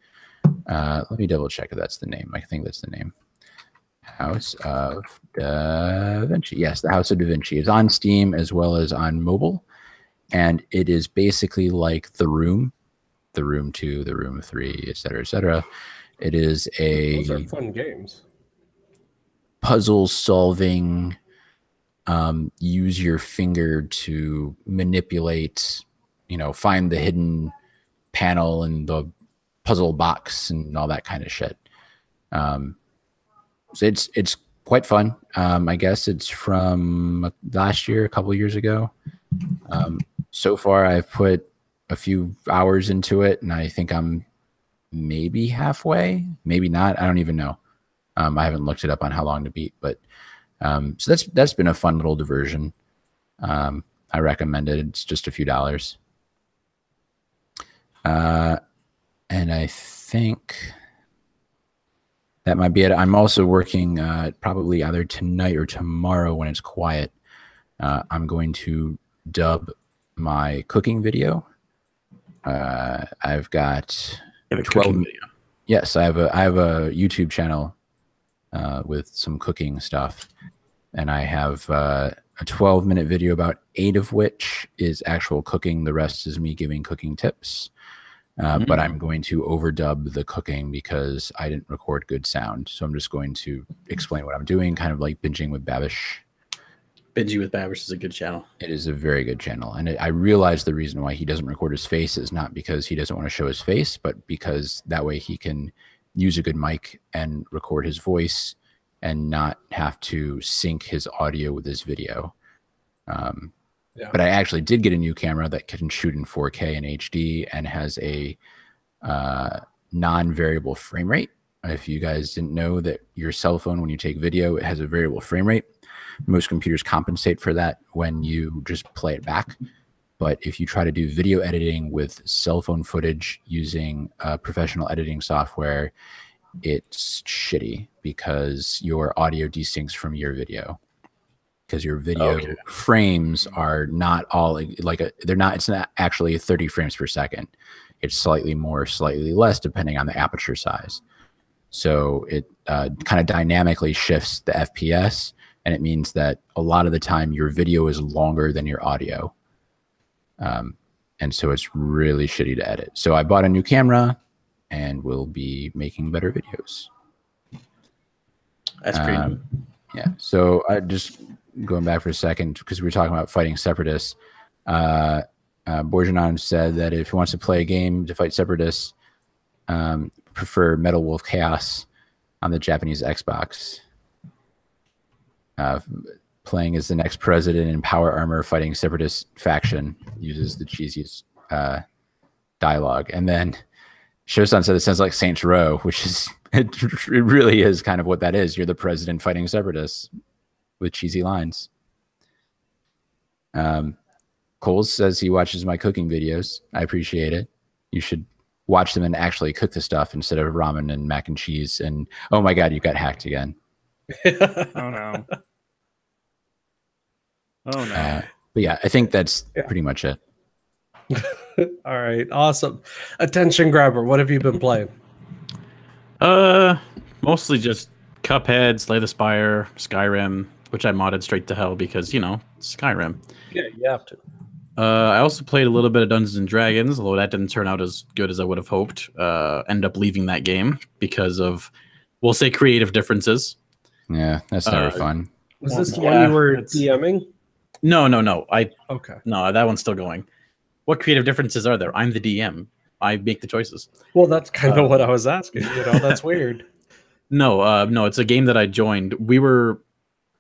Let me double check if that's the name. I think that's the name. House of Da Vinci. Yes, The House of Da Vinci is on Steam as well as on mobile. And it is basically like The Room, The Room 2, The Room 3, et cetera, et cetera. It is Those are fun games. Puzzle solving, use your finger to manipulate, find the hidden panel in the puzzle box and all that kind of shit. So it's quite fun. I guess it's from last year, a couple of years ago. So far, I've put a few hours into it, and I think I'm maybe halfway, maybe not. I don't even know. I haven't looked it up on how long to beat, but so that's been a fun little diversion. I recommend it. It's just a few dollars. And I think that might be it. I'm also working probably either tonight or tomorrow when it's quiet. I'm going to dub my cooking video. I've got 12 video. Yes, I have a YouTube channel with some cooking stuff, and I have a 12-minute video, about 8 of which is actual cooking. The rest is me giving cooking tips. But I'm going to overdub the cooking because I didn't record good sound. So I'm just going to explain what I'm doing, kind of like Binging with Babish. Binging with Babish is a good channel. It is a very good channel. And I realize the reason why he doesn't record his face is not because he doesn't want to show his face, but because that way he can use a good mic and record his voice and not have to sync his audio with his video. But I actually did get a new camera that can shoot in 4K and HD and has a non-variable frame rate. If you guys didn't know that your cell phone, when you take video, it has a variable frame rate. Most computers compensate for that when you just play it back. But if you try to do video editing with cell phone footage using professional editing software, it's shitty because your audio desyncs from your video. Because your video frames are not all it's not actually 30 frames per second. It's slightly more, slightly less, depending on the aperture size. So it kind of dynamically shifts the FPS, and it means that a lot of the time your video is longer than your audio. And so it's really shitty to edit. So I bought a new camera and we'll be making better videos. That's great. Yeah. So I just going back for a second, because we were talking about fighting separatists. Borjanon said that if he wants to play a game to fight separatists, prefer Metal Wolf Chaos on the Japanese Xbox. Playing as the next president in power armor fighting separatist faction uses the cheesiest dialogue. And then Shosan said it sounds like Saints Row, which is it really is kind of what that is. You're the president fighting separatists with cheesy lines. Coles says he watches my cooking videos. I appreciate it. You should watch them and actually cook the stuff instead of ramen and mac and cheese. And oh my God, you got hacked again. Oh no. Oh no. But yeah, I think that's pretty much it. All right, awesome. Attention grabber, what have you been playing? Mostly just Cuphead, Slay the Spire, Skyrim, which I modded straight to hell because, Skyrim. Yeah, you have to. I also played a little bit of Dungeons and Dragons, although that didn't turn out as good as I would have hoped. End up leaving that game because of, we'll say, creative differences. Yeah, that's never Uh, fun. Was Well, this the yeah, one you were it's- DMing? No. Okay. No, that one's still going. What creative differences are there? I'm the DM. I make the choices. Well, that's kind of what I Um, was asking. That's weird. No, it's a game that I joined. We were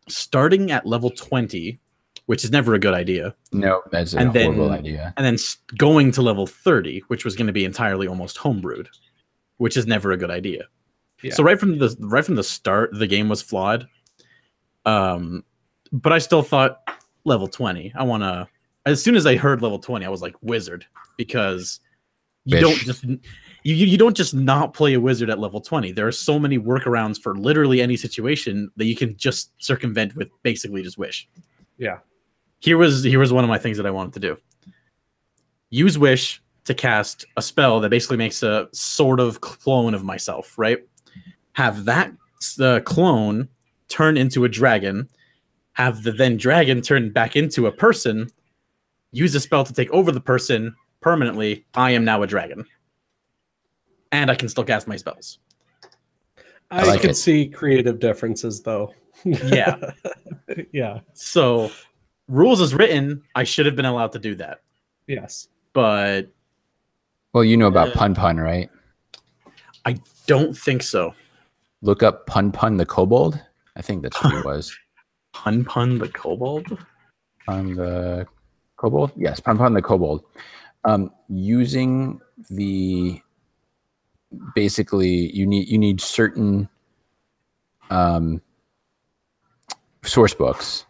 starting at level 20, which is never a good idea, No, that's a And then- horrible idea. and then going to level 30, which was going to be entirely almost homebrewed, which is never a good idea. Yeah. So right from the start, the game was flawed. But I still thought level 20. I want to. As soon as I heard level 20, I was like wizard, because you Bish. don't just you don't just not play a wizard at level 20. There are so many workarounds for literally any situation that you can just circumvent with basically just wish. Yeah. Here was one of my things that I wanted to do. Use wish to cast a spell that basically makes a sort of clone of myself, right? Have that clone turn into a dragon, have the then dragon turn back into a person, use a spell to take over the person permanently. I am now a dragon. And I can still cast my spells. I like could it. see creative differences, though. Yeah. Yeah. So, rules as written, I should have been allowed to do that. Yes. But Well, you know about Uh, Pun Pun, right? I don't think so. Look up Pun Pun the Kobold. I think that's what it was. Pun Pun the Kobold? Pun the Kobold? Yes, Pun Pun the Kobold. Using the basically you need certain source books,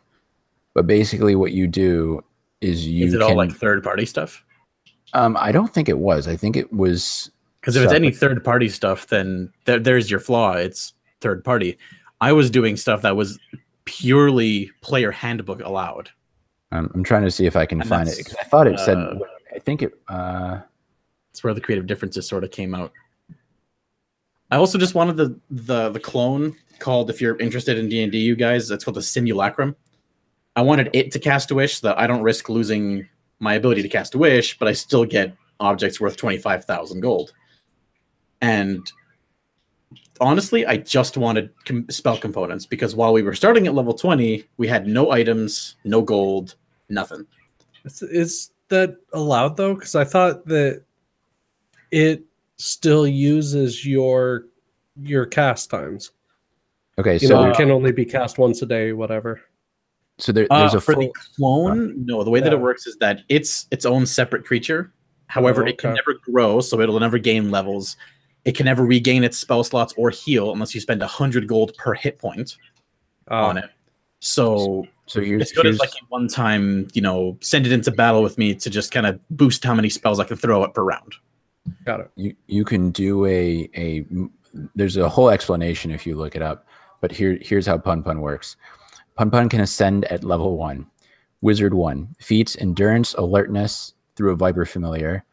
but basically what you do is you Is it can. all like third party stuff? I don't think it was. I think it was. Because if it's stuff- any third party stuff, then there's your flaw. It's third party. I was doing stuff that was purely player handbook allowed. I'm trying to see if I can And find it. that's, 'Cause I thought it said. uh, I think it. That's where the creative differences sort of came out. I also just wanted the clone called, if you're interested in D&D, you guys, it's called the Simulacrum. I wanted it to cast a wish so that I don't risk losing my ability to cast a wish, but I still get objects worth 25,000 gold. And honestly, I just wanted spell components, because while we were starting at level 20, we had no items, no gold, nothing. Is that allowed, though? Because I thought that it still uses your cast times. Okay, You so know, it can only be cast once a day, whatever. so there's a For full. the clone, no, the way that it Yeah. works is that it's its own separate creature. However, it can okay. never grow, so it'll never gain levels. It can never regain its spell slots or heal unless you spend 100 gold per hit point on it. So So here's it's good as like a one time, send it into battle with me to just kind of boost how many spells I can throw it per round. Got it. you can do there's a whole explanation if you look it up, but here's how Pun Pun works. Pun Pun can ascend at level 1. Wizard 1 feats endurance, alertness through a Viper familiar.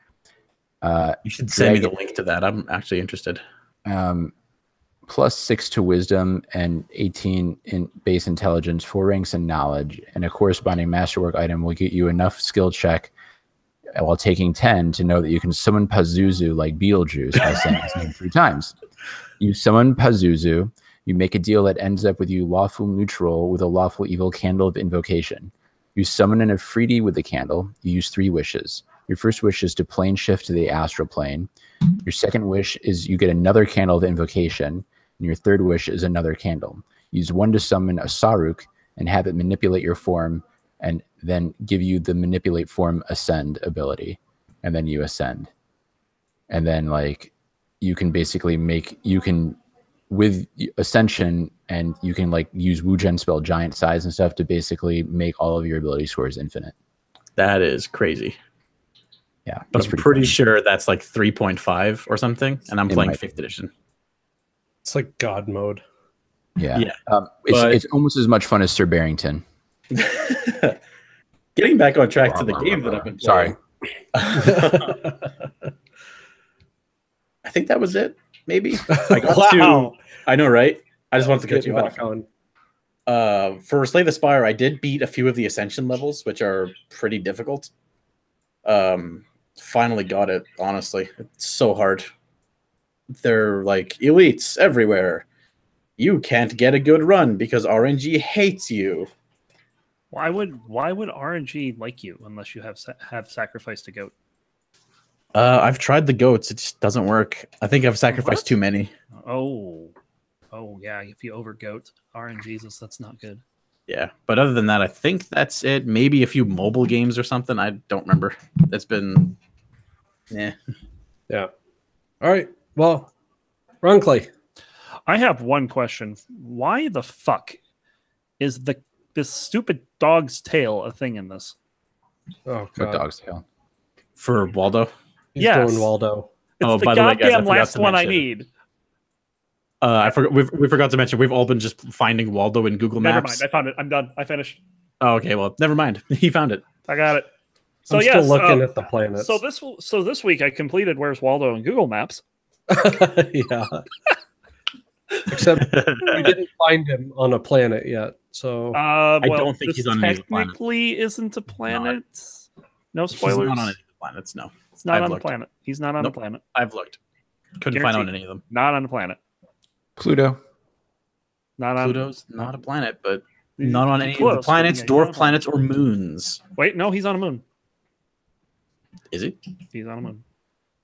You should send me the Dragon- link to that. I'm actually interested. +6 to wisdom and 18 in base intelligence, 4 ranks in knowledge, and a corresponding masterwork item will get you enough skill check while taking 10 to know that you can summon Pazuzu like Beetlejuice by saying his name 3 times. You summon Pazuzu, you make a deal that ends up with you lawful neutral with a lawful evil candle of invocation. You summon an Afridi with the candle, you use 3 wishes. Your first wish is to plane shift to the astral plane. Your second wish is you get another candle of invocation. And your third wish is another candle. Use 1 to summon a Saruk and have it manipulate your form, and then give you the manipulate form ascend ability, and then you ascend. And then you can basically with ascension, and you can use Wu Gen spell giant size and stuff to basically make all of your ability scores infinite. That is crazy. Yeah, But it's I'm pretty fun. sure that's like 3.5 or something, and I'm It playing might 5th edition. It's like God mode. Yeah, Yeah, it's, but- it's almost as much fun as Sir Barrington. Getting back on track to the game that I've been Sorry. playing. I think that was it. Maybe I got Wow. to. I know, right? I just wanted to cut Getting you back off. on. For Slay the Spire, I did beat a few of the Ascension levels, which are pretty difficult. Finally got it. Honestly, it's so hard. They're like elites everywhere. You can't get a good run because RNG hates you. Why would RNG like you unless you have sacrificed a goat? I've tried the goats. It just doesn't work. I think I've sacrificed What? too many. Oh yeah. If you over goat RNGs, that's not good. Yeah, but other than that, I think that's it. Maybe a few mobile games or something. I don't remember. It's been, yeah. Yeah. All right. Well, Runckley. I have one question. Why the fuck is this stupid dog's tail a thing in this? Oh, What God. dog's tail? For Waldo. He's Yes. doing Waldo. It's Oh, the by the way, guys, I goddamn forgot last to one I mention. need. I forgot. We forgot to mention. We've all been just finding Waldo in Google Never Maps. mind. I found it. I'm done. I finished. Oh, okay. Well, never mind. He found it. I got it. So I'm yes, still looking at the planets. So this week I completed Where's Waldo in Google Maps. Yeah. Except we didn't find him on a planet yet. So Well, don't think this he's on any of the planets. technically isn't a planet. No He's spoilers. not on any of the planets. No, It's not I've on looked. a planet. He's not on Nope. a planet. I've looked. Couldn't find Guaranteed. on any of them. Not on a planet. Pluto. Not on. Pluto's not a planet, but not on any of the Close, planets, but yeah, he's on dwarf a planets, or moons. Wait, no, he's on a moon. Is he? He's on a moon.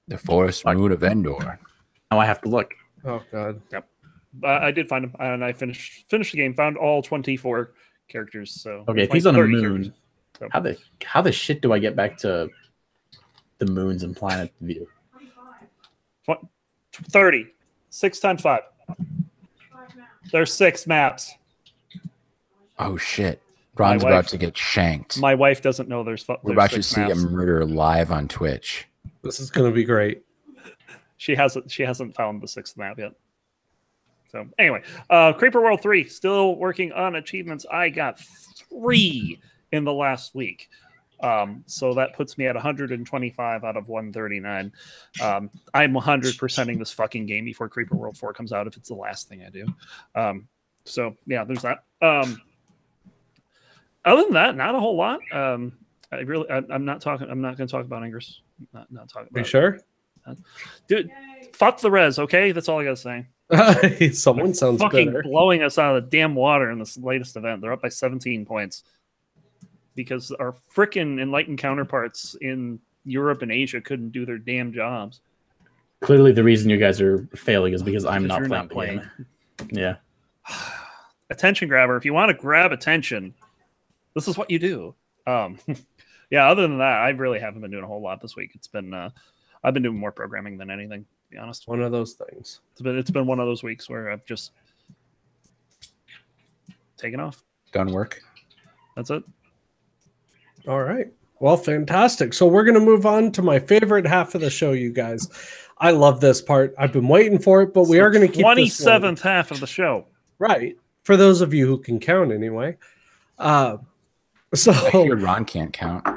The forest moon of Endor. Now I have to look. oh God. I did find him, and I finished the game. Found all 24 characters. So Okay, if like he's on a 30 moon, characters. So- how the shit do I get back to the moons and planet view? 30. 6 times 5. There's 6 maps. Oh shit. Ron's My about wife- to get shanked. My wife doesn't know there's. We're about to there's 6 see maps. a murder live on Twitch. This is gonna be great. She hasn't found the 6th map yet. So anyway, Creeper World 3 still working on achievements. I got 3 in the last week. So that puts me at 125 out of 139. I'm 100%ing this fucking game before Creeper World 4 comes out if it's the last thing I do. So yeah, there's that. Other than that, not a whole lot. I'm not going to talk about Ingress. Not talking about You it. sure? Dude, fuck the res, okay? That's all I gotta say. Someone sounds Fucking bitter. blowing us out of the damn water in this latest event. They're up by 17 points because our frickin' enlightened counterparts in Europe and Asia couldn't do their damn jobs. Clearly, the reason you guys are failing is because I'm Because not you're playing. not the game. Yeah. Attention grabber. If you want to grab attention, this is what you do. Yeah. Other than that, I really haven't been doing a whole lot this week. It's been I've been doing more programming than anything, to be honest. One of those things. It's been one of those weeks where I've just taken off. Done work. That's it. All right. Well, fantastic. So we're going to move on to my favorite half of the show, you guys. I love this part. I've been waiting for it, but we are going to keep this going. 27th half of the show. Right. For those of you who can count anyway. I So hear Ron can't count.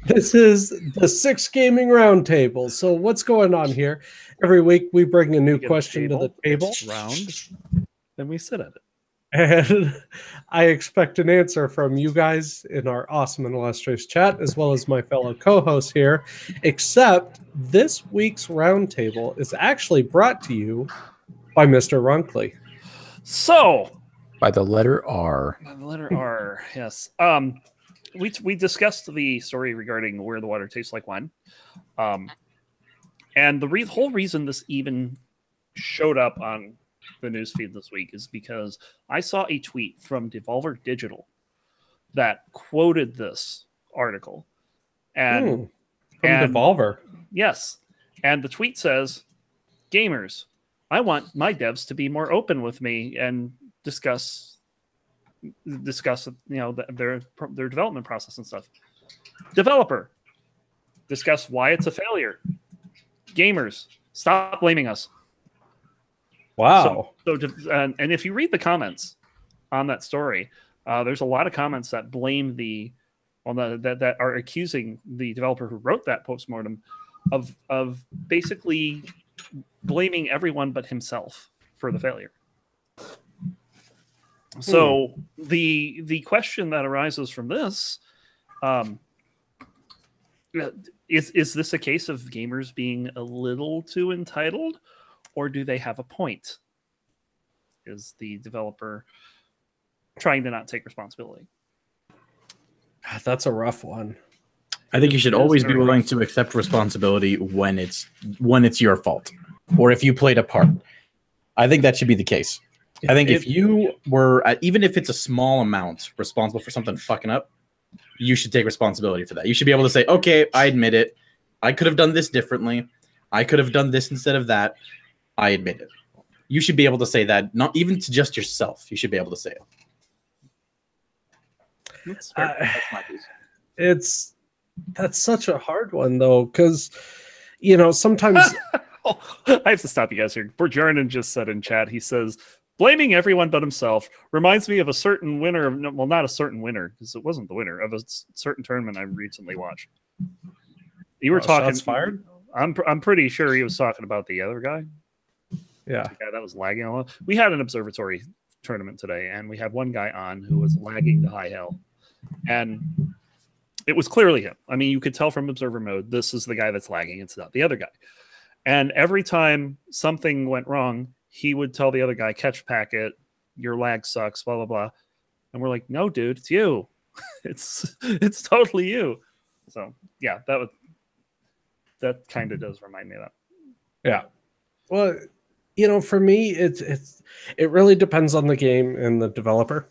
this is the 6 Gaming Roundtable. So what's going on here? Every week we bring a new We get a question to the table. round, then we sit at it. And I expect an answer from you guys in our awesome and illustrious chat, as well as my fellow co-hosts here. Except this week's roundtable is actually brought to you by Mr. Runkley. So, By the letter R. the letter R, yes. We discussed the story regarding where the water tastes like wine, and the whole reason this even showed up on the newsfeed this week is because I saw a tweet from Devolver Digital that quoted this article, and From and- Devolver. yes, and the tweet says, "Gamers, I want my devs to be more open with me and discuss their development process and stuff. Developer, discuss why it's a failure. Gamers, stop blaming us." Wow. And if you read the comments on that story, there's a lot of comments that blame that are accusing the developer who wrote that postmortem of basically blaming everyone but himself for the failure. So the question that arises from this is this a case of gamers being a little too entitled, or do they have a point? is the developer trying to not take responsibility. That's a rough one. I think you should It is always be very willing rough. to accept responsibility when it's your fault, or if you played a part. I think that should be the case. I think if you were, even if it's a small amount, responsible for something fucking up, you should take responsibility for that. You should be able to say, okay, I admit it. I could have done this differently. I could have done this instead of that. I admit it. You should be able to say that, not even to just yourself. You should be able to say it. That's fair. That's my piece. That's such a hard one though, because sometimes Oh, I have to stop you guys here. Jordan just said in chat, he says, blaming everyone but himself reminds me of a certain winner. Well, not a certain winner, because it wasn't the winner of a certain tournament I recently watched. You were talking. shots fired. I'm pretty sure he was talking about the other guy. Yeah. The guy that was lagging a lot. We had an observatory tournament today, and we had one guy on who was lagging to high hell, and it was clearly him. I mean, you could tell from observer mode, this is the guy that's lagging. It's not the other guy. And every time something went wrong, he would tell the other guy, catch packet, your lag sucks, blah, blah, blah. And we're like, no, dude, it's you. it's totally you. So yeah, that kind of does remind me of that. Yeah. Well, for me, it really depends on the game and the developer.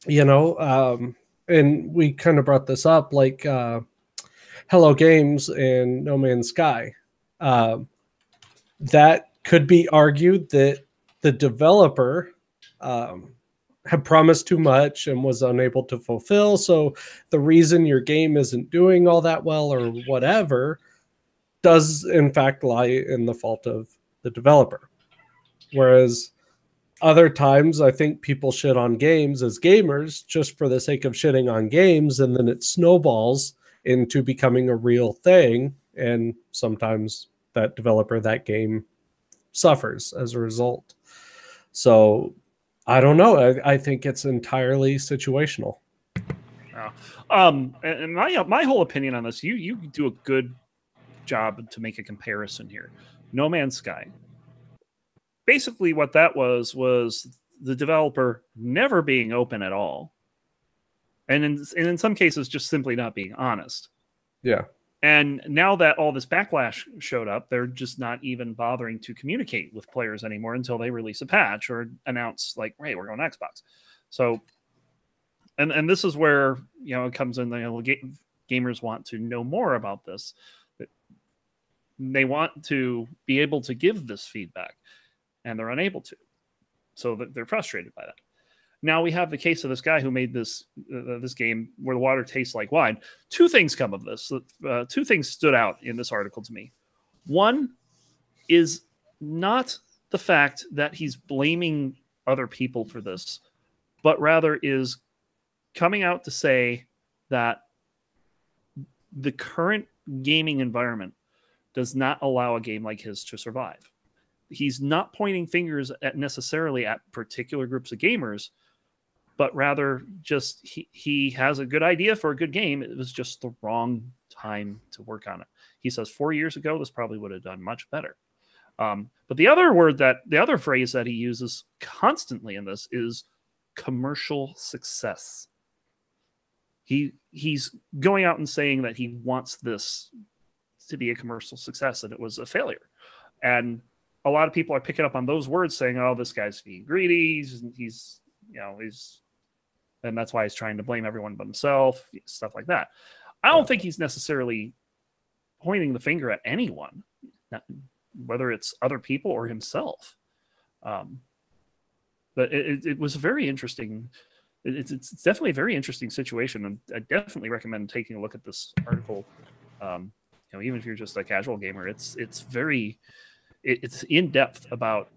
And we kind of brought this up, like Hello Games and No Man's Sky. That could be argued that the developer had promised too much and was unable to fulfill. So the reason your game isn't doing all that well or whatever does in fact lie in the fault of the developer. Whereas other times I think people shit on games as gamers just for the sake of shitting on games, and then it snowballs into becoming a real thing. And sometimes that developer, that game suffers as a result. So I don't know. I think it's entirely situational. And my whole opinion on this, you do a good job to make a comparison here. No Man's Sky. Basically what that was the developer never being open at all. And in some cases, just simply not being honest. Yeah. And now that all this backlash showed up, they're just not even bothering to communicate with players anymore until they release a patch or announce like, hey, we're going to Xbox. So, and this is where, it comes in, gamers want to know more about this. They want to be able to give this feedback, and they're unable to. So they're frustrated by that. Now we have the case of this guy who made this game where the water tastes like wine. Two things come of this. Two things stood out in this article to me. One is not the fact that he's blaming other people for this, but rather is coming out to say that the current gaming environment does not allow a game like his to survive. He's not pointing fingers necessarily at particular groups of gamers, but rather just he has a good idea for a good game. It was just the wrong time to work on it. He says 4 years ago, this probably would have done much better. But the other phrase that he uses constantly in this is commercial success. He's going out and saying that he wants this to be a commercial success, and it was a failure. And a lot of people are picking up on those words, saying, "Oh, this guy's being greedy. He's and that's why he's trying to blame everyone but himself," stuff like that. I don't think he's necessarily pointing the finger at anyone, whether it's other people or himself. But it was very interesting. It's definitely a very interesting situation, and I definitely recommend taking a look at this article. Even if you're just a casual gamer, it's in depth about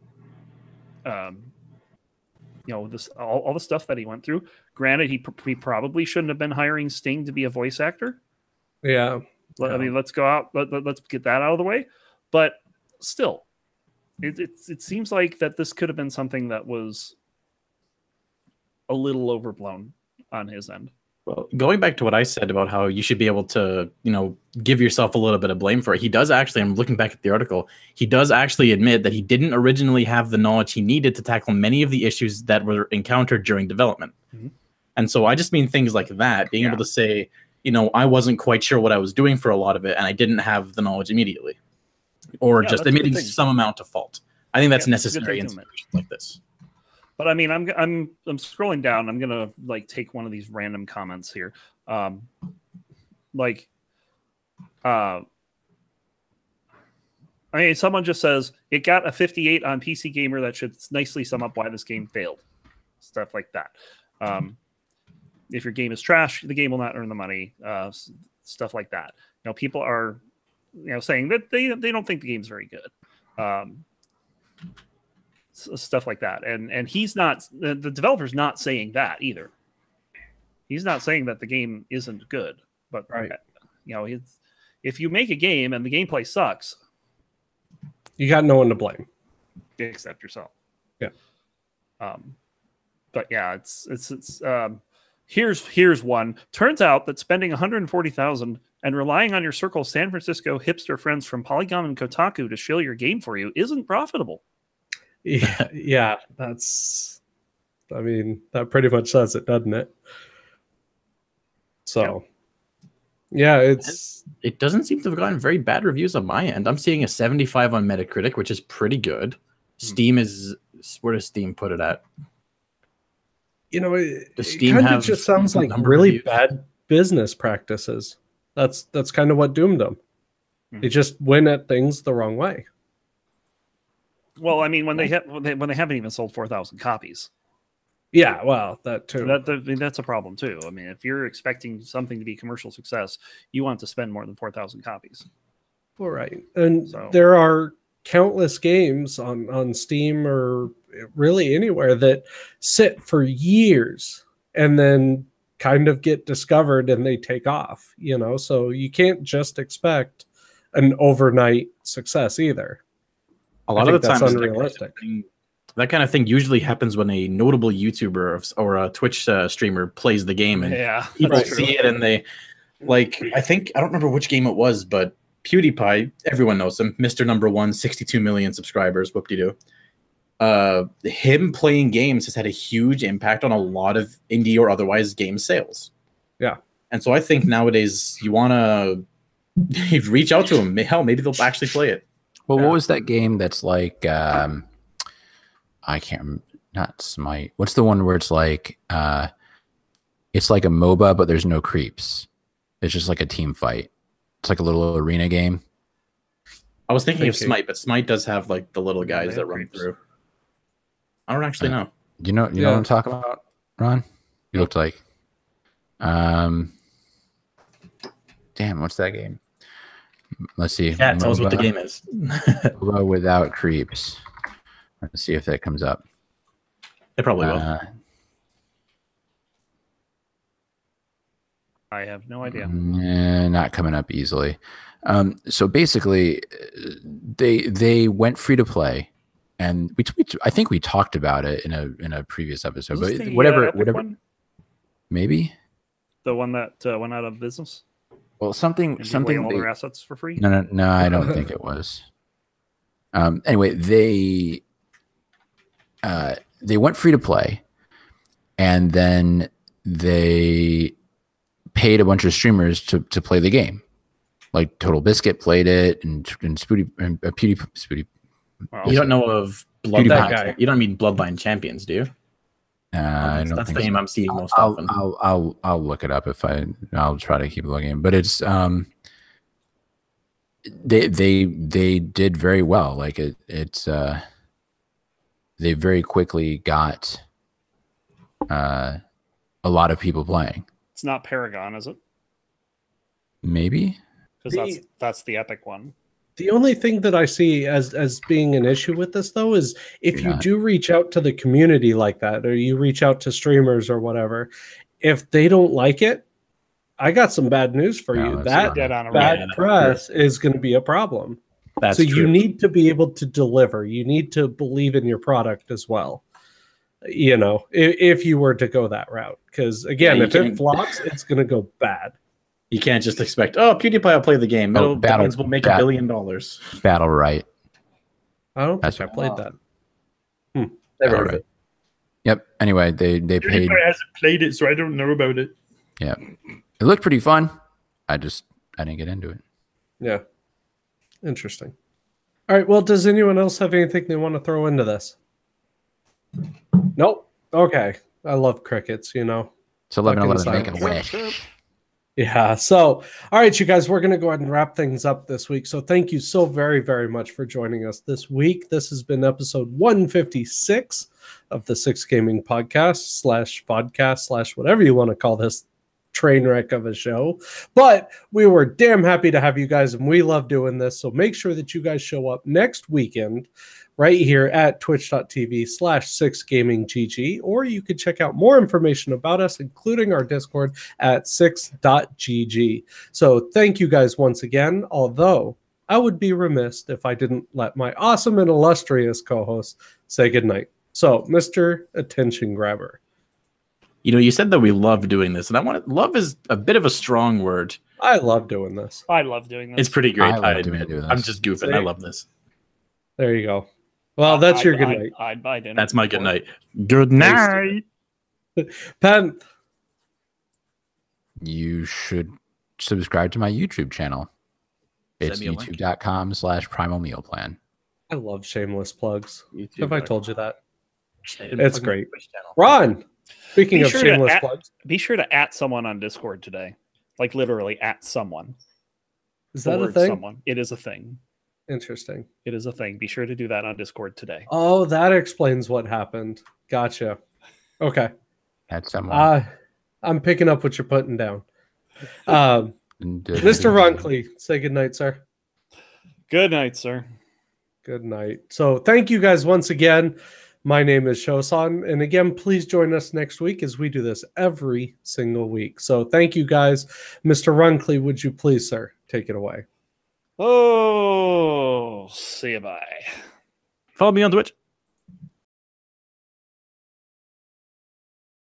this all the stuff that he went through. Granted, he probably shouldn't have been hiring Sting to be a voice actor. Yeah. I mean, let's go out. Let's get that out of the way. But still, it seems like that this could have been something that was a little overblown on his end. Well, going back to what I said about how you should be able to, give yourself a little bit of blame for it, he does actually, I'm looking back at the article, he does actually admit that he didn't originally have the knowledge he needed to tackle many of the issues that were encountered during development. Mhm. And so I just mean things like that, being able to say, I wasn't quite sure what I was doing for a lot of it, and I didn't have the knowledge immediately. Or just that's a good admitting thing. some amount of fault. I think that's Yeah, that's a good necessary in thing to admit. situations like this. But I mean, I'm scrolling down. I'm gonna take one of these random comments here. I mean, someone just says it got a 58 on PC Gamer. That should nicely sum up why this game failed. Stuff like that. If your game is trash, the game will not earn the money. Stuff like that. People are, saying that they don't think the game's very good. Stuff like that, and he's not. The developer's not saying that either. He's not saying that the game isn't good, but Right. If you make a game and the gameplay sucks, You got no one to blame. except yourself. Yeah. But yeah, it's here's one. Turns out that spending $140,000 and relying on your circle of San Francisco hipster friends from Polygon and Kotaku to shill your game for you isn't profitable. Yeah, that pretty much says it, doesn't it? So, yeah, It doesn't seem to have gotten very bad reviews on my end. I'm seeing a 75 on Metacritic, which is pretty good. Steam is, where does Steam put it at? it Does Steam kind of have just sounds a like number of really reviews? bad business practices. That's kind of what doomed them. They just went at things the wrong way. Well, I mean, when they haven't even sold 4,000 copies, Yeah, well, that too. that's a problem too. I mean, if you're expecting something to be commercial success, you want to spend more than 4,000 copies. All right. And So- there are countless games on Steam or really anywhere that sit for years and then kind of get discovered and they take off, so you can't just expect an overnight success either. A lot I of think the that's time, unrealistic. that kind of thing usually happens when a notable YouTuber or a Twitch streamer plays the game, and Yeah, people that's true. see it, and they I don't remember which game it was, but PewDiePie, everyone knows him, Mr. Number One, 62 million subscribers, whoop-de-doo. Him playing games has had a huge impact on a lot of indie or otherwise game sales. Yeah. And so I think nowadays you want to reach out to them. Hell, maybe they'll actually play it. Well, Yeah. what was that game that's like? I can't remember. Not Smite. What's the one where it's like a MOBA, but there's no creeps. It's just like a team fight. It's like a little arena game. I was thinking of Thinking. Smite, but Smite does have like the little guys they that have run creeps. through. I don't actually know. You know what I'm talking about, Ron? You looked like. Damn, what's that game? Let's see. Yeah, tell us what the MOBA. game is. MOBA without creeps. Let's see if that comes up. It probably will. I have no idea. Not coming up easily. So basically, they went free to play, and I think we talked about it in a previous episode. Was But this the, whatever, Epic whatever, one? maybe. The one that went out of business Well, and gave away something. all they- their assets for free. No, I don't think it was. Anyway, they went free to play, and then they paid a bunch of streamers to play the game. Like Total Biscuit played it, and Spooty and PewDiePie. Well, You don't know of PewDiePie. That guy. You don't mean Bloodline Champions, do you? I don't That's think the so. name I'm seeing most I'll, often. I'll look it up if I'll try to keep looking, but it's they did very well. Like they very quickly got a lot of people playing. it's not Paragon, is it? Maybe. Because that's the Epic one. The only thing that I see as being an issue with this, though, is if you Yeah. do reach out to the community like that, or you reach out to streamers or whatever, if they don't like it, I got some bad news for No, you. that's That fine. Dead on bad arrival. press is going to be a problem. That's so true. you need to be able to deliver. You need to believe in your product as well. You know, if you were to go that route, because again, Yeah, if it flops, it's going to go bad. You can't just expect, oh, PewDiePie will play the game. Oh, That means we'll make $1 billion. Battle Right. I don't That's think I played that. Never Battle heard of Right. it. Yep. Anyway, they paid. PewDiePie hasn't played it, so I don't know about it. Yeah, it looked pretty fun. I didn't get into it. Yeah, interesting. All right. Well, does anyone else have anything they want to throw into this? Nope. Okay. I love crickets. You know. It's 11/11. Fucking Make a wish. Yeah. So, all right, you guys, we're going to go ahead and wrap things up this week. So, thank you so very, very much for joining us this week. This has been episode 156 of the Six Gaming Podcast /podcast/ whatever you want to call this train wreck of a show. But we were damn happy to have you guys, and we love doing this. So, make sure that you guys show up next weekend right here at twitch.tv/6gaminggg, or you could check out more information about us, including our Discord at 6.gg. So thank you guys once again, although I would be remiss if I didn't let my awesome and illustrious co-host say goodnight. So, Mr. Attention Grabber. You know, you said that we love doing this, and love is a bit of a strong word. I love doing this. I love doing this. It's pretty great. I love doing this. I'm just goofing. I love this. There you go. Well, that's your good night. I'd buy dinner. That's my good night. Good night. Pen. You should subscribe to my YouTube channel. It's Send me a link. youtube.com/primal meal plan. I love shameless plugs. YouTube. Have I told you that? It's It's great. Ron, speaking Be of sure to shameless at- plugs, Be sure to at someone on Discord today. Like literally at someone. is The that a word thing? Someone. It is a thing. Interesting. It is a thing. Be sure to do that on Discord today. Oh, that explains what happened. Gotcha. Okay. That's someone. I'm picking up what you're putting down. Mr. Runkley, say goodnight, sir. Good night, sir. Good night. So thank you guys once again. My name is Shosan. And again, please join us next week as we do this every single week. So thank you guys. Mr. Runkley, would you please, sir, take it away? Oh, see you bye. Follow me on Twitch.